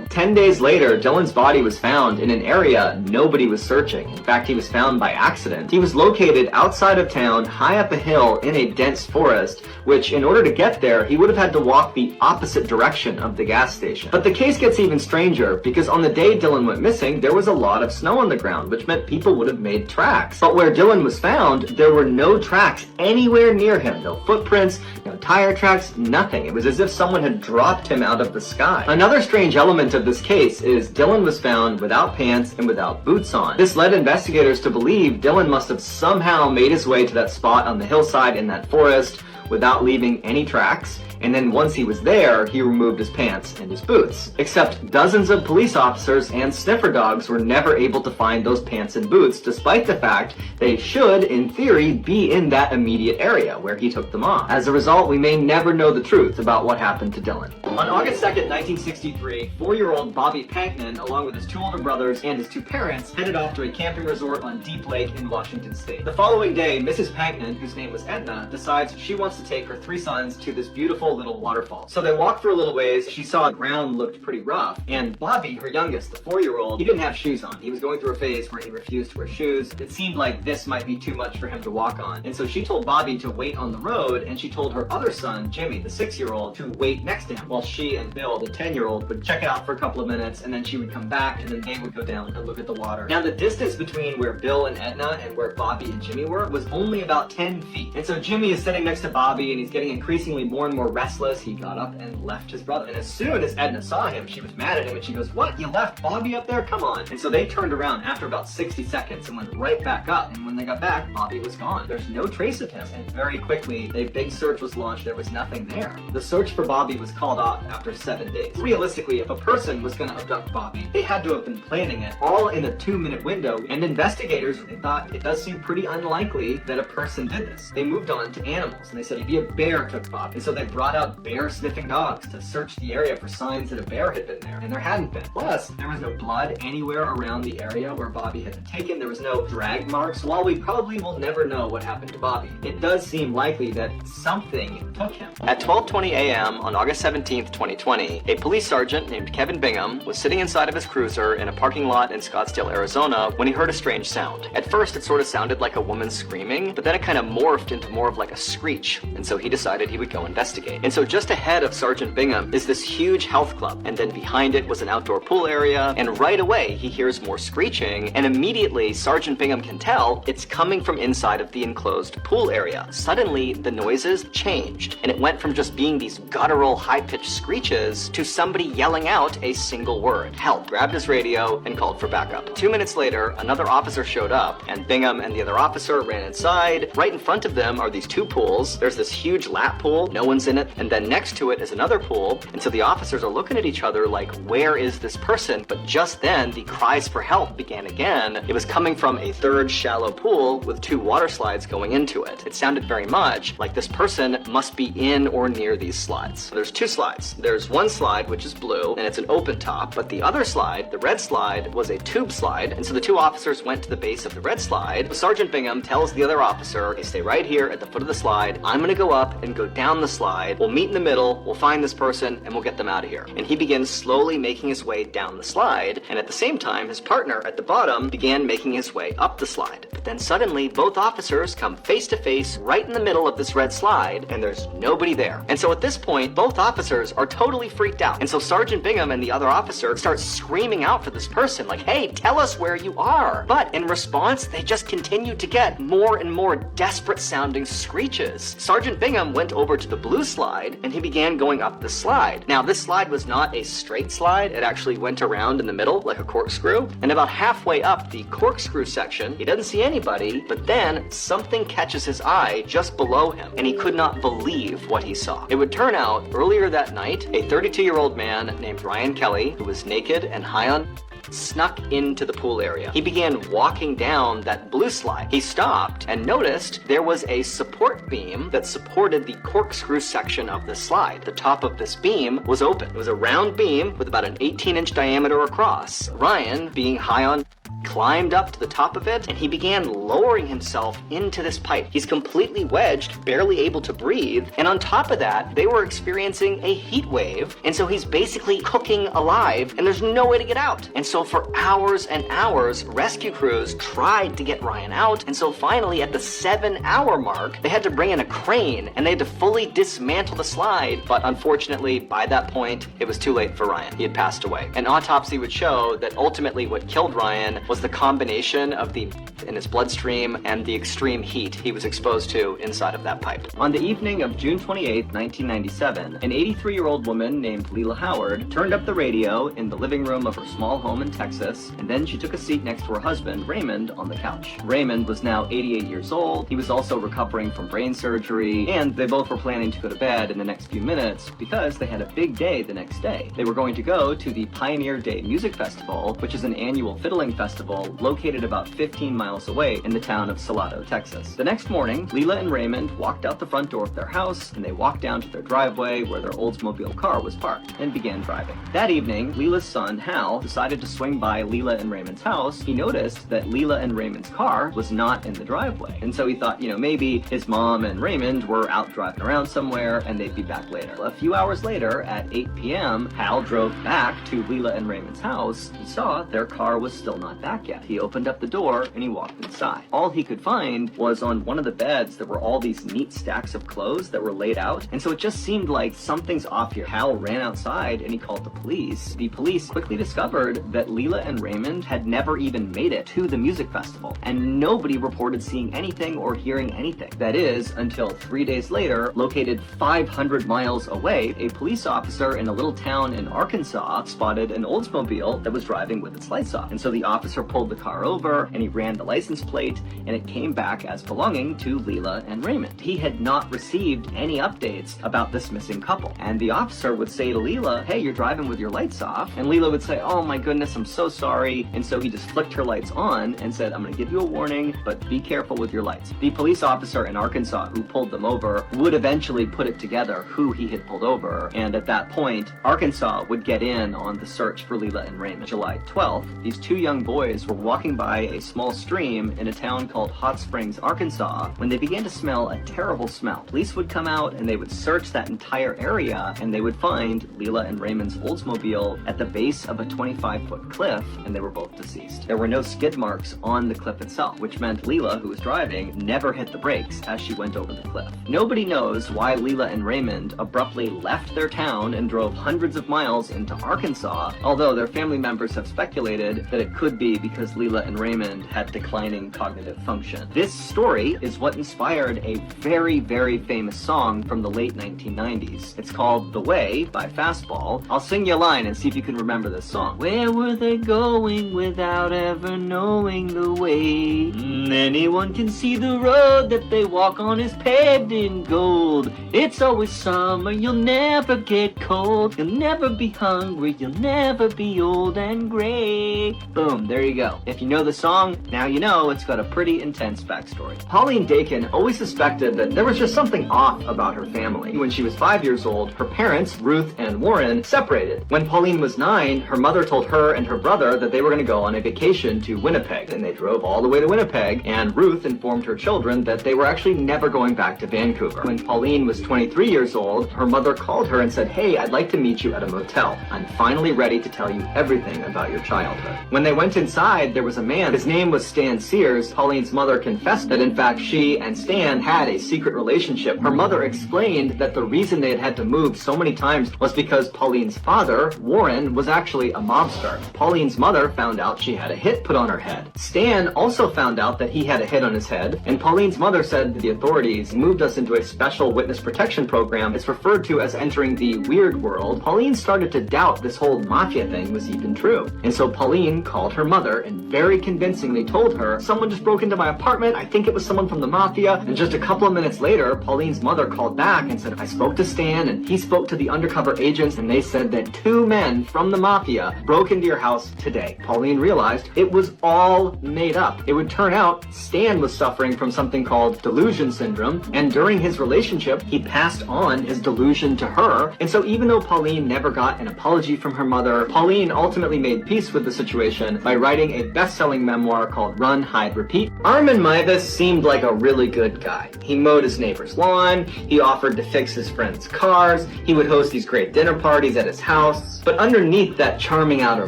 10 days later, Dylan's body was found in an area nobody was searching. In fact, he was found by accident. He was located outside of town, high up a hill in a dense forest, which in order to get there, he would have had to walk the opposite direction of the gas station. But the case gets even stranger, because on the day Dylan went missing, there was a lot of snow on the ground, which meant people would have made tracks. But where Dylan was found, there were no tracks anywhere near him. No footprints, no tire tracks, nothing. It was as if someone had dropped him out of the sky. Another strange element of this case is Dylan was found without pants and without boots on. This led investigators to believe Dylan must have somehow made his way to that spot on the hillside in that forest without leaving any tracks, and then once he was there, he removed his pants and his boots. Except dozens of police officers and sniffer dogs were never able to find those pants and boots, despite the fact they should, in theory, be in that immediate area where he took them off. As a result, we may never know the truth about what happened to Dylan. On August 2nd, 1963, 4-year-old Bobby Pankman, along with his 2 older brothers and his 2 parents, headed off to a camping resort on Deep Lake in Washington State. The following day, Mrs. Pankman, whose name was Edna, decides she wants wants to take her 3 sons to this beautiful little waterfall. So they walked for a little ways. She saw the ground looked pretty rough, and Bobby, her youngest, the 4-year-old, he didn't have shoes on. He was going through a phase where he refused to wear shoes. It seemed like this might be too much for him to walk on. And so she told Bobby to wait on the road, and she told her other son, Jimmy, the 6-year-old, to wait next to him while she and Bill, the 10-year-old, would check it out for a couple of minutes, and then she would come back, and then they would go down and look at the water. Now, the distance between where Bill and Edna and where Bobby and Jimmy were was only about 10 feet. And so Jimmy is sitting next to Bobby, and he's getting increasingly more and more restless. He got up and left his brother. And as soon as Edna saw him, she was mad at him, and she goes, "What? You left Bobby up there? Come on." And so they turned around after about 60 seconds and went right back up. And when they got back, Bobby was gone. There's no trace of him. And very quickly, a big search was launched. There was nothing there. The search for Bobby was called off after 7 days. Realistically, if a person was going to abduct Bobby, they had to have been planning it all in a 2-minute window. And investigators, they thought it does seem pretty unlikely that a person did this. They moved on to animals, and they said maybe a bear took Bobby. And so they brought out bear-sniffing dogs to search the area for signs that a bear had been there, and there hadn't been. Plus, there was no blood anywhere around the area where Bobby had been taken. There was no drag marks. While we probably will never know what happened to Bobby, it does seem likely that something took him. At 12:20 a.m. on August 17th, 2020, a police sergeant named Kevin Bingham was sitting inside of his cruiser in a parking lot in Scottsdale, Arizona, when he heard a strange sound. At first, it sort of sounded like a woman screaming, but then it kind of morphed into more of like a screech, and so he decided he would go investigate. And so just ahead of Sergeant Bingham is this huge health club, and then behind it was an outdoor pool area, and right away he hears more screeching, and immediately Sergeant Bingham can tell it's coming from inside of the enclosed pool area. Suddenly, the noises changed, and it went from just being these guttural, high-pitched screeches to somebody yelling out a single word, help. Grabbed his radio and called for backup. 2 minutes later, another officer showed up, and Bingham and the other officer ran inside. Right in front of them are these 2 pools. There's this huge lap pool, no one's in it, and then next to it is another pool, and so the officers are looking at each other like, where is this person? But just then, the cries for help began again. It was coming from a 3rd shallow pool with 2 water slides going into it. It sounded very much like this person must be in or near these slides. There's 2 slides. There's one slide, which is blue, and it's an open top, but the other slide, the red slide, was a tube slide, and so the 2 officers went to the base of the red slide. Sergeant Bingham tells the other officer, hey, stay right here at the foot of the slide. I'm gonna go up and go down the slide. We'll meet in the middle, we'll find this person, and we'll get them out of here. And he begins slowly making his way down the slide, and at the same time, his partner at the bottom began making his way up the slide. But then suddenly, both officers come face to face right in the middle of this red slide, and there's nobody there. And so at this point, both officers are totally freaked out. And so Sergeant Bingham and the other officer start screaming out for this person, like, hey, tell us where you are. But in response, they just continue to get more and more desperate sounding screeches. Sergeant Bingham went over to the blue slide, and he began going up the slide. Now, this slide was not a straight slide. It actually went around in the middle like a corkscrew. And about halfway up the corkscrew section, he doesn't see anybody, but then something catches his eye just below him, and he could not believe what he saw. It would turn out, earlier that night, a 32-year-old man named Ryan Kelly, who was naked and high on snuck into the pool area. He began walking down that blue slide. He stopped and noticed there was a support beam that supported the corkscrew section of the slide. The top of this beam was open. It was a round beam with about an 18-inch diameter across. Ryan, being high on, climbed up to the top of it, and he began lowering himself into this pipe. He's completely wedged, barely able to breathe, and on top of that, they were experiencing a heat wave, and so he's basically cooking alive, and there's no way to get out. And so for hours and hours, rescue crews tried to get Ryan out, and so finally, at the 7-hour mark, they had to bring in a crane, and they had to fully dismantle the slide, but unfortunately, by that point, it was too late for Ryan. He had passed away. An autopsy would show that ultimately what killed Ryan was the combination of the in his bloodstream and the extreme heat he was exposed to inside of that pipe. On the evening of June 28, 1997, an 83-year-old woman named Leela Howard turned up the radio in the living room of her small home in Texas, and then she took a seat next to her husband, Raymond, on the couch. Raymond was now 88 years old. He was also recovering from brain surgery, and they both were planning to go to bed in the next few minutes because they had a big day the next day. They were going to go to the Pioneer Day Music Festival, which is an annual fiddling festival vehicle located about 15 miles away in the town of Salado, Texas. The next morning, Leela and Raymond walked out the front door of their house, and they walked down to their driveway where their Oldsmobile car was parked and began driving. That evening, Leela's son, Hal, decided to swing by Leela and Raymond's house. He noticed that Leela and Raymond's car was not in the driveway. And so he thought, maybe his mom and Raymond were out driving around somewhere and they'd be back later. A few hours later, at 8 p.m., Hal drove back to Leela and Raymond's house. He saw their car was still not back yet. He opened up the door and he walked inside. All he could find was on one of the beds there were all these neat stacks of clothes that were laid out, and so it just seemed like something's off here. Hal ran outside and he called the police. The police quickly discovered that Leela and Raymond had never even made it to the music festival, and nobody reported seeing anything or hearing anything. That is, until 3 days later, located 500 miles away, a police officer in a little town in Arkansas spotted an Oldsmobile that was driving with its lights off. And so the officer pulled the car over and he ran the license plate, and it came back as belonging to Leela and Raymond. He had not received any updates about this missing couple. And the officer would say to Leela, "Hey, you're driving with your lights off." And Leela would say, "Oh my goodness, I'm so sorry." And so he just flicked her lights on and said, "I'm going to give you a warning, but be careful with your lights." The police officer in Arkansas who pulled them over would eventually put it together who he had pulled over. And at that point, Arkansas would get in on the search for Leela and Raymond. July 12th, these two young boys were walking by a small stream in a town called Hot Springs, Arkansas, when they began to smell a terrible smell. Police would come out and they would search that entire area, and they would find Leela and Raymond's Oldsmobile at the base of a 25-foot cliff, and they were both deceased. There were no skid marks on the cliff itself, which meant Leela, who was driving, never hit the brakes as she went over the cliff. Nobody knows why Leela and Raymond abruptly left their town and drove hundreds of miles into Arkansas, although their family members have speculated that it could be because Leela and Raymond had declining cognitive function. This story is what inspired a very, very famous song from the late 1990s. It's called "The Way" by Fastball. I'll sing you a line and see if you can remember this song. Where were they going without ever knowing the way? Anyone can see the road that they walk on is paved in gold. It's always summer, you'll never get cold. You'll never be hungry, you'll never be old and gray. Boom, there you go. If you know the song, now you know it's got a pretty intense backstory. Pauline Dakin always suspected that there was just something off about her family. When she was 5 years old, her parents, Ruth and Warren, separated. When Pauline was 9, her mother told her and her brother that they were going to go on a vacation to Winnipeg, and they drove all the way to Winnipeg, and Ruth informed her children that they were actually never going back to Vancouver. When Pauline was 23 years old, her mother called her and said, "Hey, I'd like to meet you at a motel. I'm finally ready to tell you everything about your childhood." When they went inside, there was a man. His name was Stan Sears. Pauline's mother confessed that, in fact, she and Stan had a secret relationship. Her mother explained that the reason they had had to move so many times was because Pauline's father, Warren, was actually a mobster. Pauline's mother found out she had a hit put on her head. Stan also found out that he had a hit on his head, and Pauline's mother said that the authorities moved us into a special witness protection program. It's referred to as entering the weird world. Pauline started to doubt this whole mafia thing was even true. And so Pauline called her mother and very convincingly told her, "Someone just broke into my apartment. I think it was someone from the mafia." And just a couple of minutes later, Pauline's mother called back and said, "I spoke to Stan and he spoke to the undercover agents, and they said that 2 men from the mafia broke into your house today." Pauline realized it was all made up. It would turn out Stan was suffering from something called delusion syndrome, and during his relationship, he passed on his delusion to her. And so even though Pauline never got an apology from her mother, Pauline ultimately made peace with the situation by writing a best-selling memoir called Run, Hide, Repeat. Armin Meiwes seemed like a really good guy. He mowed his neighbor's lawn, he offered to fix his friends' cars, he would host these great dinner parties at his house. But underneath that charming outer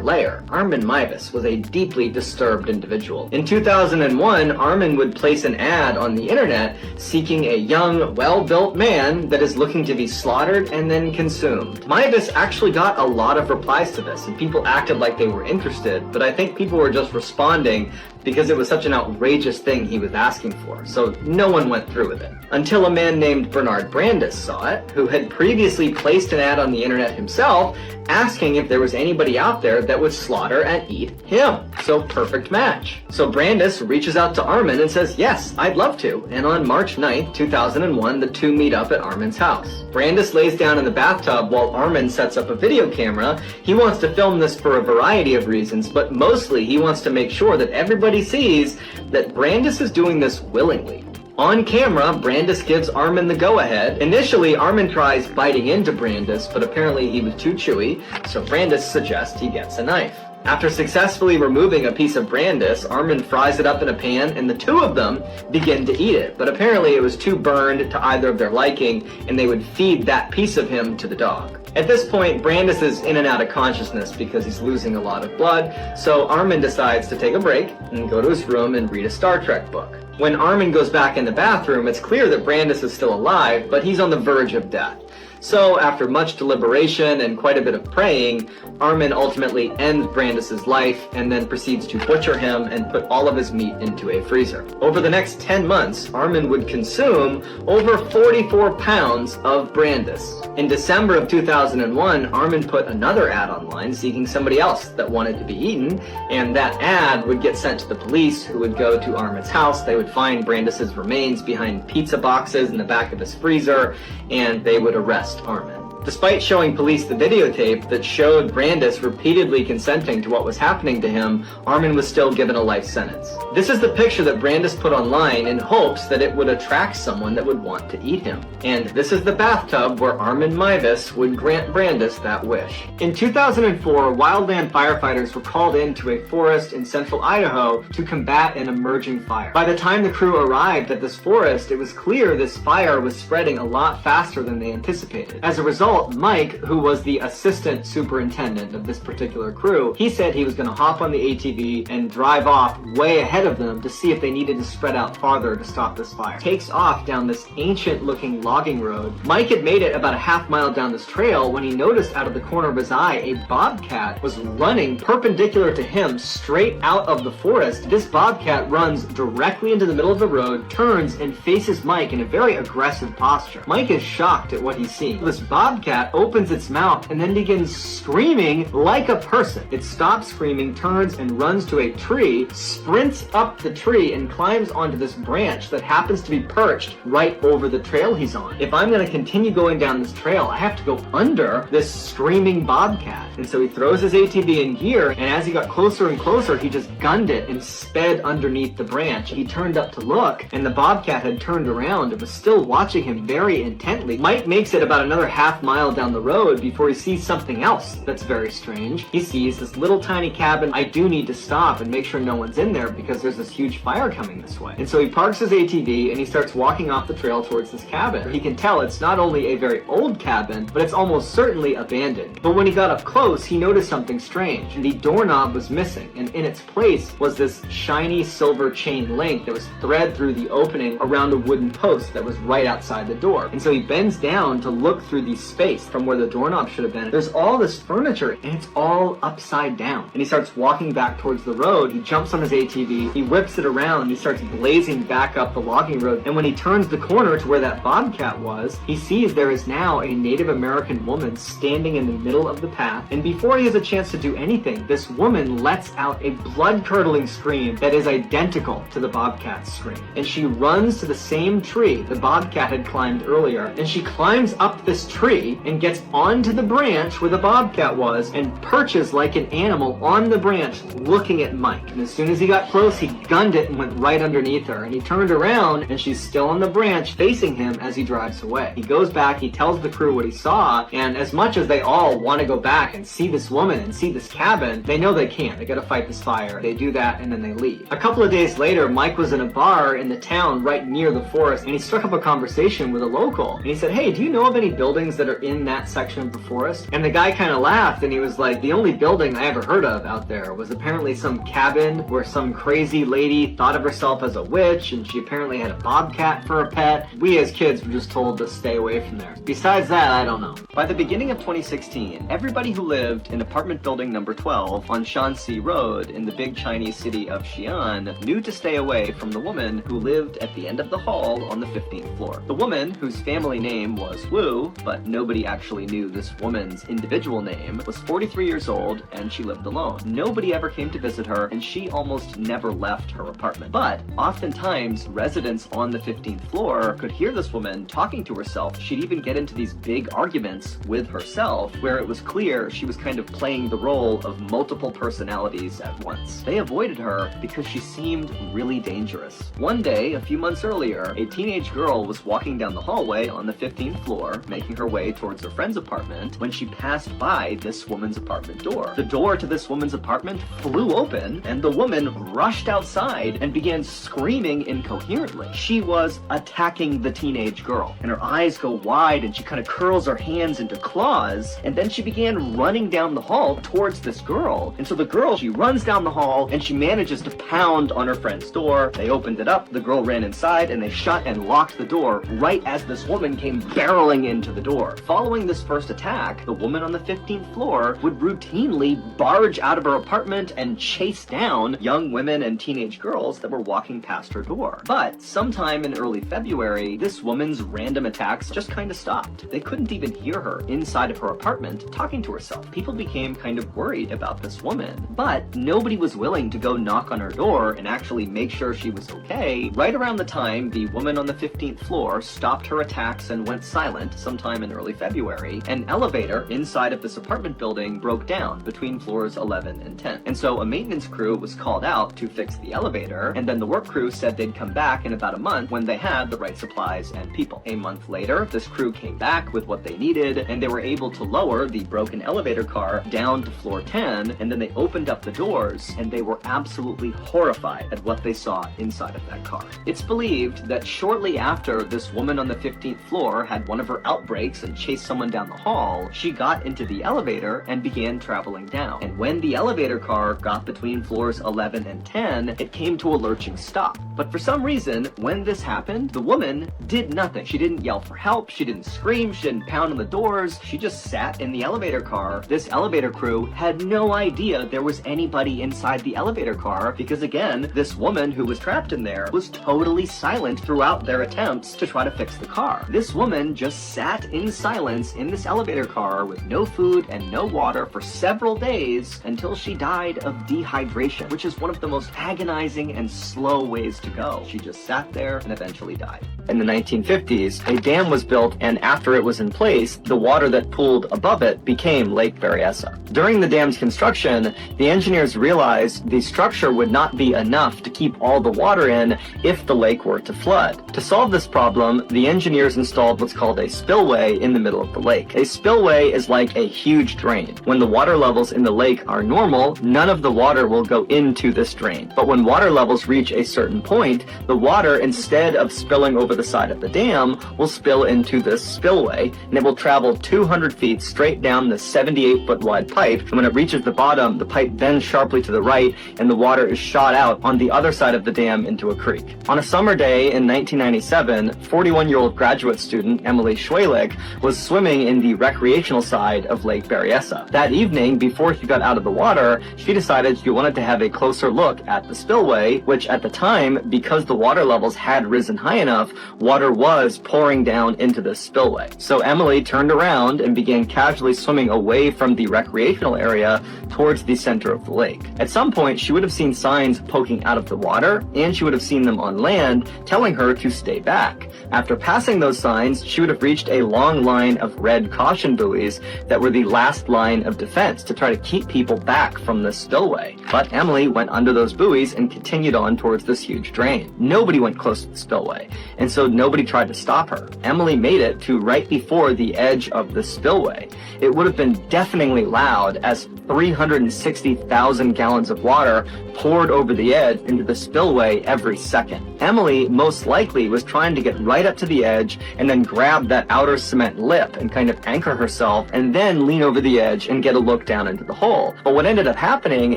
layer, Armin Meiwes was a deeply disturbed individual. In 2001, Armin would place an ad on the internet seeking a young, well-built man that is looking to be slaughtered and then consumed. Meiwes actually got a lot of replies to this, and people acted like they were interested, but I think people were just responding because it was such an outrageous thing he was asking for, so no one went through with it. Until a man named Bernard Brandis saw it, who had previously placed an ad on the internet himself asking if there was anybody out there that would slaughter and eat him. So perfect match. So Brandis reaches out to Armin and says, yes, I'd love to. And on March 9th, 2001, the two meet up at Armin's house. Brandis lays down in the bathtub while Armin sets up a video camera. He wants to film this for a variety of reasons, but mostly he wants to make sure that everybody sees that Brandis is doing this willingly. On camera, Brandis gives Armin the go-ahead. Initially, Armin tries biting into Brandis, but apparently he was too chewy, so Brandis suggests he gets a knife. After successfully removing a piece of Brandis, Armin fries it up in a pan, and the two of them begin to eat it. But apparently it was too burned to either of their liking, and they would feed that piece of him to the dog. At this point, Brandis is in and out of consciousness because he's losing a lot of blood, so Armin decides to take a break and go to his room and read a Star Trek book. When Armin goes back in the bathroom, it's clear that Brandis is still alive, but he's on the verge of death. So, after much deliberation and quite a bit of praying, Armin ultimately ends Brandis's life and then proceeds to butcher him and put all of his meat into a freezer. Over the next 10 months, Armin would consume over 44 pounds of Brandis. In December of 2001, Armin put another ad online seeking somebody else that wanted to be eaten, and that ad would get sent to the police, who would go to Armin's house. They would find Brandis's remains behind pizza boxes in the back of his freezer, and they would arrest Armin. Despite showing police the videotape that showed Brandis repeatedly consenting to what was happening to him, Armin was still given a life sentence. This is the picture that Brandis put online in hopes that it would attract someone that would want to eat him. And this is the bathtub where Armin Meiwes would grant Brandis that wish. In 2004, wildland firefighters were called into a forest in central Idaho to combat an emerging fire. By the time the crew arrived at this forest, it was clear this fire was spreading a lot faster than they anticipated. As a result, Mike, who was the assistant superintendent of this particular crew, he said he was going to hop on the ATV and drive off way ahead of them to see if they needed to spread out farther to stop this fire. Takes off down this ancient-looking logging road. Mike had made it about a half mile down this trail when he noticed out of the corner of his eye a bobcat was running perpendicular to him straight out of the forest. This bobcat runs directly into the middle of the road, turns, and faces Mike in a very aggressive posture. Mike is shocked at what he's seeing. This bobcat opens its mouth and then begins screaming like a person. It stops screaming, turns and runs to a tree, sprints up the tree and climbs onto this branch that happens to be perched right over the trail he's on. If I'm going to continue going down this trail, I have to go under this screaming bobcat. And so he throws his ATV in gear, and as he got closer and closer, he just gunned it and sped underneath the branch. He turned up to look, and the bobcat had turned around and was still watching him very intently. Mike makes it about another half mile down the road before he sees something else that's very strange. He sees this little tiny cabin. I do need to stop and make sure no one's in there because there's this huge fire coming this way. And so he parks his ATV and he starts walking off the trail towards this cabin. He can tell it's not only a very old cabin, but it's almost certainly abandoned. But when he got up close, he noticed something strange. The doorknob was missing, and in its place was this shiny silver chain link that was thread through the opening around a wooden post that was right outside the door. And so he bends down to look through the space from where the doorknob should have been. There's all this furniture and it's all upside down. And he starts walking back towards the road. He jumps on his ATV, he whips it around, and he starts blazing back up the logging road. And when he turns the corner to where that bobcat was, he sees there is now a Native American woman standing in the middle of the path. And before he has a chance to do anything, this woman lets out a blood-curdling scream that is identical to the bobcat's scream. And she runs to the same tree the bobcat had climbed earlier, and she climbs up this tree and gets onto the branch where the bobcat was and perches like an animal on the branch looking at Mike. And as soon as he got close, he gunned it and went right underneath her. And he turned around and she's still on the branch facing him as he drives away. He goes back, he tells the crew what he saw, and as much as they all want to go back and see this woman and see this cabin, they know they can't. They gotta fight this fire. They do that and then they leave. A couple of days later, Mike was in a bar in the town right near the forest, and he struck up a conversation with a local. And he said, hey, do you know of any buildings that in that section of the forest. And the guy kind of laughed, and he was like, the only building I ever heard of out there was apparently some cabin where some crazy lady thought of herself as a witch, and she apparently had a bobcat for a pet. We as kids were just told to stay away from there. Besides that, I don't know. By the beginning of 2016, everybody who lived in apartment building number 12 on Shanxi Road in the big Chinese city of Xi'an knew to stay away from the woman who lived at the end of the hall on the 15th floor. The woman, whose family name was Wu, but nobody actually knew this woman's individual name, was 43 years old and she lived alone. Nobody ever came to visit her, and she almost never left her apartment. But oftentimes, residents on the 15th floor could hear this woman talking to herself. She'd even get into these big arguments with herself, where it was clear she was kind of playing the role of multiple personalities at once. They avoided her because she seemed really dangerous. One day, a few months earlier, a teenage girl was walking down the hallway on the 15th floor, making her way towards her friend's apartment, when she passed by this woman's apartment door. The door to this woman's apartment flew open, and the woman rushed outside and began screaming incoherently. She was attacking the teenage girl, and her eyes go wide, and she kind of curls her hands into claws, and then she began running down the hall towards this girl. And so the girl, she runs down the hall, and she manages to pound on her friend's door. They opened it up, the girl ran inside, and they shut and locked the door right as this woman came barreling into the door. Following this first attack, the woman on the 15th floor would routinely barge out of her apartment and chase down young women and teenage girls that were walking past her door. But sometime in early February, this woman's random attacks just kind of stopped. They couldn't even hear her inside of her apartment talking to herself. People became kind of worried about this woman, but nobody was willing to go knock on her door and actually make sure she was okay. Right around the time the woman on the 15th floor stopped her attacks and went silent, sometime in early February, an elevator inside of this apartment building broke down between floors 11 and 10. And so a maintenance crew was called out to fix the elevator, and then the work crew said they'd come back in about a month when they had the right supplies and people. A month later, this crew came back with what they needed, and they were able to lower the broken elevator car down to floor 10, and then they opened up the doors, and they were absolutely horrified at what they saw inside of that car. It's believed that shortly after this woman on the 15th floor had one of her outbreaks and chased someone down the hall, she got into the elevator and began traveling down. And when the elevator car got between floors 11 and 10, it came to a lurching stop. But for some reason, when this happened, the woman did nothing. She didn't yell for help, she didn't scream, she didn't pound on the doors, she just sat in the elevator car. This elevator crew had no idea there was anybody inside the elevator car because, again, this woman who was trapped in there was totally silent throughout their attempts to try to fix the car. This woman just sat in silence in this elevator car with no food and no water for several days until she died of dehydration, which is one of the most agonizing and slow ways to go. She just sat there and eventually died. In the 1950s, a dam was built, and after it was in place, the water that pooled above it became Lake Berryessa. During the dam's construction, the engineers realized the structure would not be enough to keep all the water in if the lake were to flood. To solve this problem, the engineers installed what's called a spillway in the middle of the lake. A spillway is like a huge drain. When the water levels in the lake are normal, none of the water will go into this drain. But when water levels reach a certain point, the water, instead of spilling over the side of the dam, will spill into this spillway, and it will travel 200 feet straight down the 78-foot wide pipe. And when it reaches the bottom, the pipe bends sharply to the right, and the water is shot out on the other side of the dam into a creek. On a summer day in 1997, 41-year-old graduate student Emily Schwalik was swimming in the recreational side of Lake Berryessa. That evening, before she got out of the water, she decided she wanted to have a closer look at the spillway, which at the time, because the water levels had risen high enough, water was pouring down into the spillway. So Emily turned around and began casually swimming away from the recreational area towards the center of the lake. At some point, she would have seen signs poking out of the water, and she would have seen them on land telling her to stay back. After passing those signs, she would have reached a long line of red caution buoys that were the last line of defense to try to keep people back from the spillway. But Emily went under those buoys and continued on towards this huge drain. Nobody went close to the spillway, and so nobody tried to stop her. Emily made it to right before the edge of the spillway. It would have been deafeningly loud as 360,000 gallons of water poured over the edge into the spillway every second. Emily most likely was trying to get right up to the edge and then grab that outer cement lip and kind of anchor herself and then lean over the edge and get a look down into the hole. But what ended up happening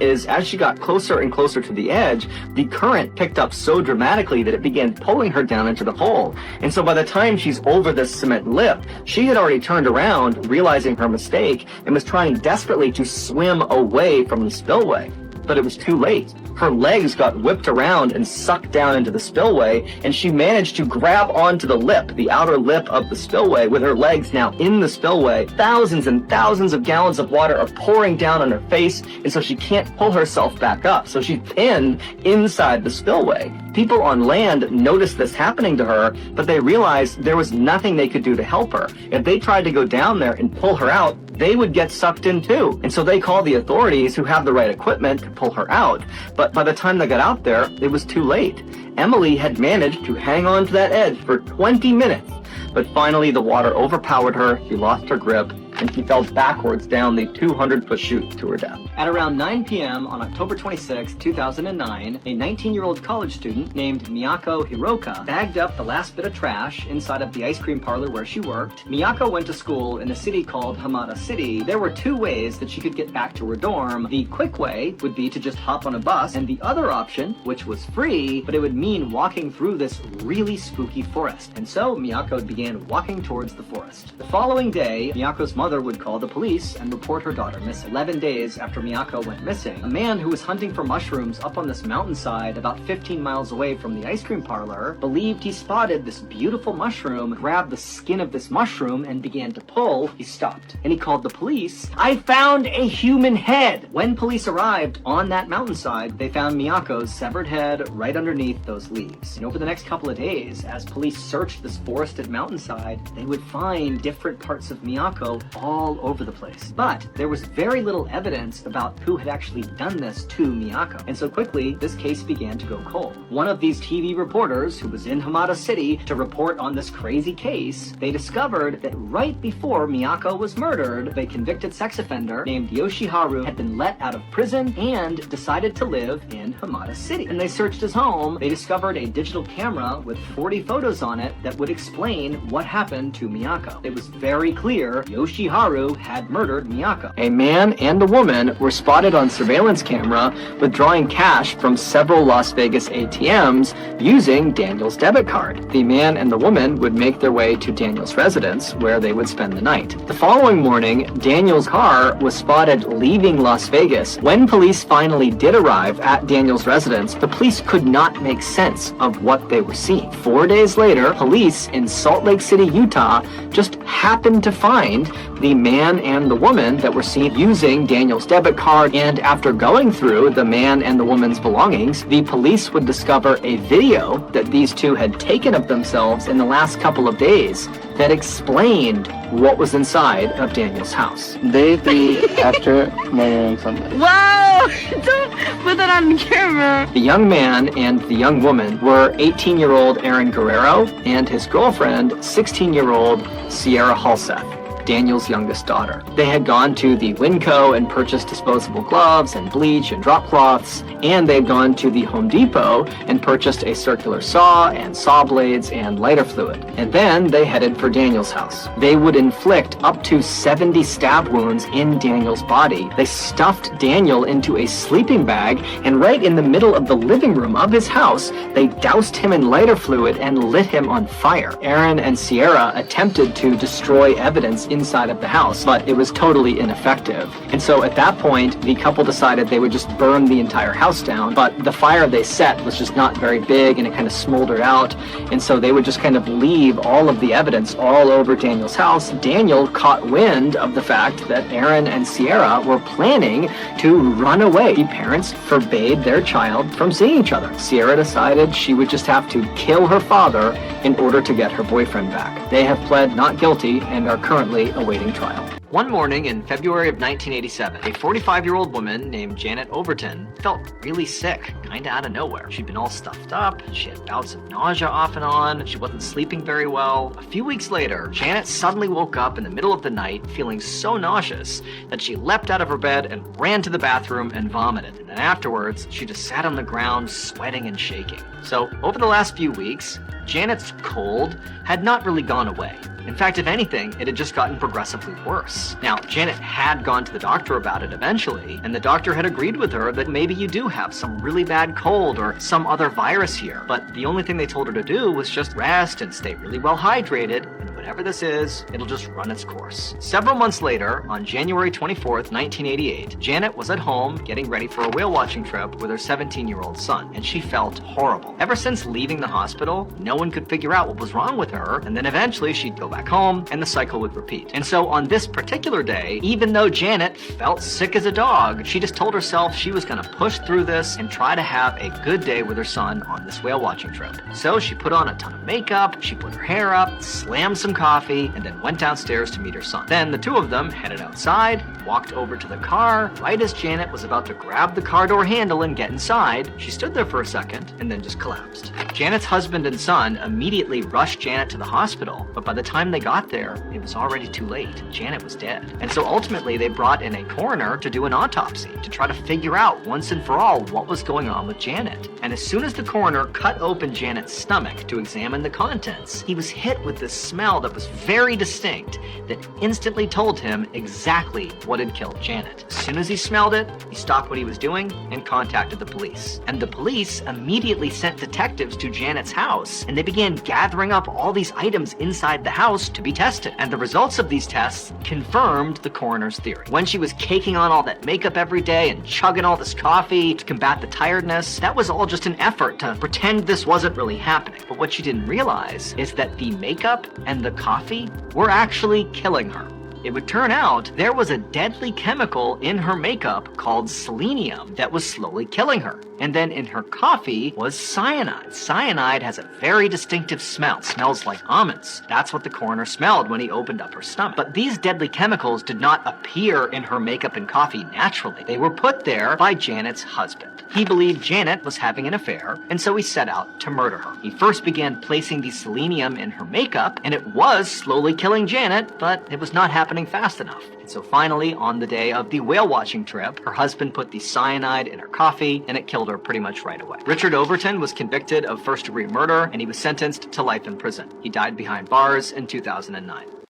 is as she got closer and closer to the edge, the current picked up so dramatically that it began pulling her down into the hole. And so by the time she's over this cement lip, she had already turned around, realizing her mistake, and was trying desperately to swim away from the spillway. But it was too late. Her legs got whipped around and sucked down into the spillway, and she managed to grab onto the lip, the outer lip of the spillway, with her legs now in the spillway. Thousands and thousands of gallons of water are pouring down on her face, and so she can't pull herself back up. So she's pinned inside the spillway. People on land noticed this happening to her, but they realized there was nothing they could do to help her. If they tried to go down there and pull her out, they would get sucked in too. And so they called the authorities, who have the right equipment to pull her out. But by the time they got out there, it was too late. Emily had managed to hang on to that edge for 20 minutes. But finally the water overpowered her, she lost her grip, and she fell backwards down the 200-foot chute to her death. At around 9 p.m. on October 26, 2009, a 19-year-old college student named Miyako Hiroka bagged up the last bit of trash inside of the ice cream parlor where she worked. Miyako went to school in a city called Hamada City. There were two ways that she could get back to her dorm. The quick way would be to just hop on a bus, and the other option, which was free, but it would mean walking through this really spooky forest. And so Miyako began walking towards the forest. The following day, Miyako's mother would call the police and report her daughter missing. 11 days after Miyako went missing, a man who was hunting for mushrooms up on this mountainside about 15 miles away from the ice cream parlor believed he spotted this beautiful mushroom, grabbed the skin of this mushroom and began to pull. He stopped and he called the police. "I found a human head!" When police arrived on that mountainside, they found Miyako's severed head right underneath those leaves. And over the next couple of days, as police searched this forested mountainside, they would find different parts of Miyako all over the place. But there was very little evidence about who had actually done this to Miyako. And so quickly, this case began to go cold. One of these TV reporters who was in Hamada City to report on this crazy case, they discovered that right before Miyako was murdered, a convicted sex offender named Yoshiharu had been let out of prison and decided to live in Hamada City. And they searched his home. They discovered a digital camera with 40 photos on it that would explain what happened to Miyako. It was very clear Yoshiharu had murdered Miyako. A man and a woman were spotted on surveillance camera withdrawing cash from several Las Vegas ATMs using Daniel's debit card. The man and the woman would make their way to Daniel's residence, where they would spend the night. The following morning, Daniel's car was spotted leaving Las Vegas. When police finally did arrive at Daniel's residence, the police could not make sense of what they were seeing. 4 days later, police in Salt Lake City, Utah, just happened to find the man and the woman that were seen using Daniel's debit card, and after going through the man and the woman's belongings, the police would discover a video that these two had taken of themselves in the last couple of days that explained what was inside of Daniel's house. They be after murdering somebody. Wow! Don't put that on camera. The young man and the young woman were 18-year-old Aaron Guerrero and his girlfriend, 16-year-old Sierra Halseth, Daniel's youngest daughter. They had gone to the Winco and purchased disposable gloves and bleach and drop cloths, and they had gone to the Home Depot and purchased a circular saw and saw blades and lighter fluid. And then they headed for Daniel's house. They would inflict up to 70 stab wounds in Daniel's body. They stuffed Daniel into a sleeping bag, and right in the middle of the living room of his house, they doused him in lighter fluid and lit him on fire. Aaron and Sierra attempted to destroy evidence inside of the house, but it was totally ineffective. And so at that point, the couple decided they would just burn the entire house down, but the fire they set was just not very big and it kind of smoldered out, and so they would just kind of leave all of the evidence all over Daniel's house. Daniel caught wind of the fact that Aaron and Sierra were planning to run away. The parents forbade their child from seeing each other. Sierra decided she would just have to kill her father in order to get her boyfriend back. They have pled not guilty and are currently awaiting trial. One morning in February of 1987, a 45-year-old woman named Janet Overton felt really sick, kinda out of nowhere. She'd been all stuffed up, she had bouts of nausea off and on, she wasn't sleeping very well. A few weeks later, Janet suddenly woke up in the middle of the night feeling so nauseous that she leapt out of her bed and ran to the bathroom and vomited. And then afterwards, she just sat on the ground sweating and shaking. So over the last few weeks, Janet's cold had not really gone away. In fact, if anything, it had just gotten progressively worse. Now, Janet had gone to the doctor about it eventually, and the doctor had agreed with her that maybe you do have some really bad cold or some other virus here. But the only thing they told her to do was just rest and stay really well hydrated, and whatever this is, it'll just run its course. Several months later, on January 24th, 1988, Janet was at home getting ready for a whale watching trip with her 17-year-old son, and she felt horrible. Ever since leaving the hospital, no one could figure out what was wrong with her, and then eventually she'd go back home and the cycle would repeat. And so on this particular day, even though Janet felt sick as a dog, she just told herself she was gonna push through this and try to have a good day with her son on this whale watching trip. So she put on a ton of makeup, she put her hair up, slammed some coffee, and then went downstairs to meet her son. Then the two of them headed outside, walked over to the car. Right as Janet was about to grab the car door handle and get inside, she stood there for a second and then just collapsed. Janet's husband and son immediately rushed Janet to the hospital, but by the time they got there, it was already too late. Janet was dead. And so ultimately they brought in a coroner to do an autopsy to try to figure out once and for all what was going on with Janet. And as soon as the coroner cut open Janet's stomach to examine the contents, he was hit with this smell that was very distinct that instantly told him exactly what had killed Janet. As soon as he smelled it, he stopped what he was doing and contacted the police. And the police immediately sent detectives to Janet's house, and they began gathering up all these items inside the house to be tested. And the results of these tests confirmed the coroner's theory. When she was caking on all that makeup every day and chugging all this coffee to combat the tiredness, that was all just an effort to pretend this wasn't really happening. But what she didn't realize is that the makeup and the coffee were actually killing her. It would turn out there was a deadly chemical in her makeup called selenium that was slowly killing her. And then in her coffee was cyanide. Cyanide has a very distinctive smell. It smells like almonds. That's what the coroner smelled when he opened up her stomach. But these deadly chemicals did not appear in her makeup and coffee naturally. They were put there by Janet's husband. He believed Janet was having an affair, and so he set out to murder her. He first began placing the selenium in her makeup, and it was slowly killing Janet, but it was not happening fast enough. And so finally, on the day of the whale watching trip, her husband put the cyanide in her coffee, and it killed her pretty much right away. Richard Overton was convicted of first-degree murder, and he was sentenced to life in prison. He died behind bars in 2009.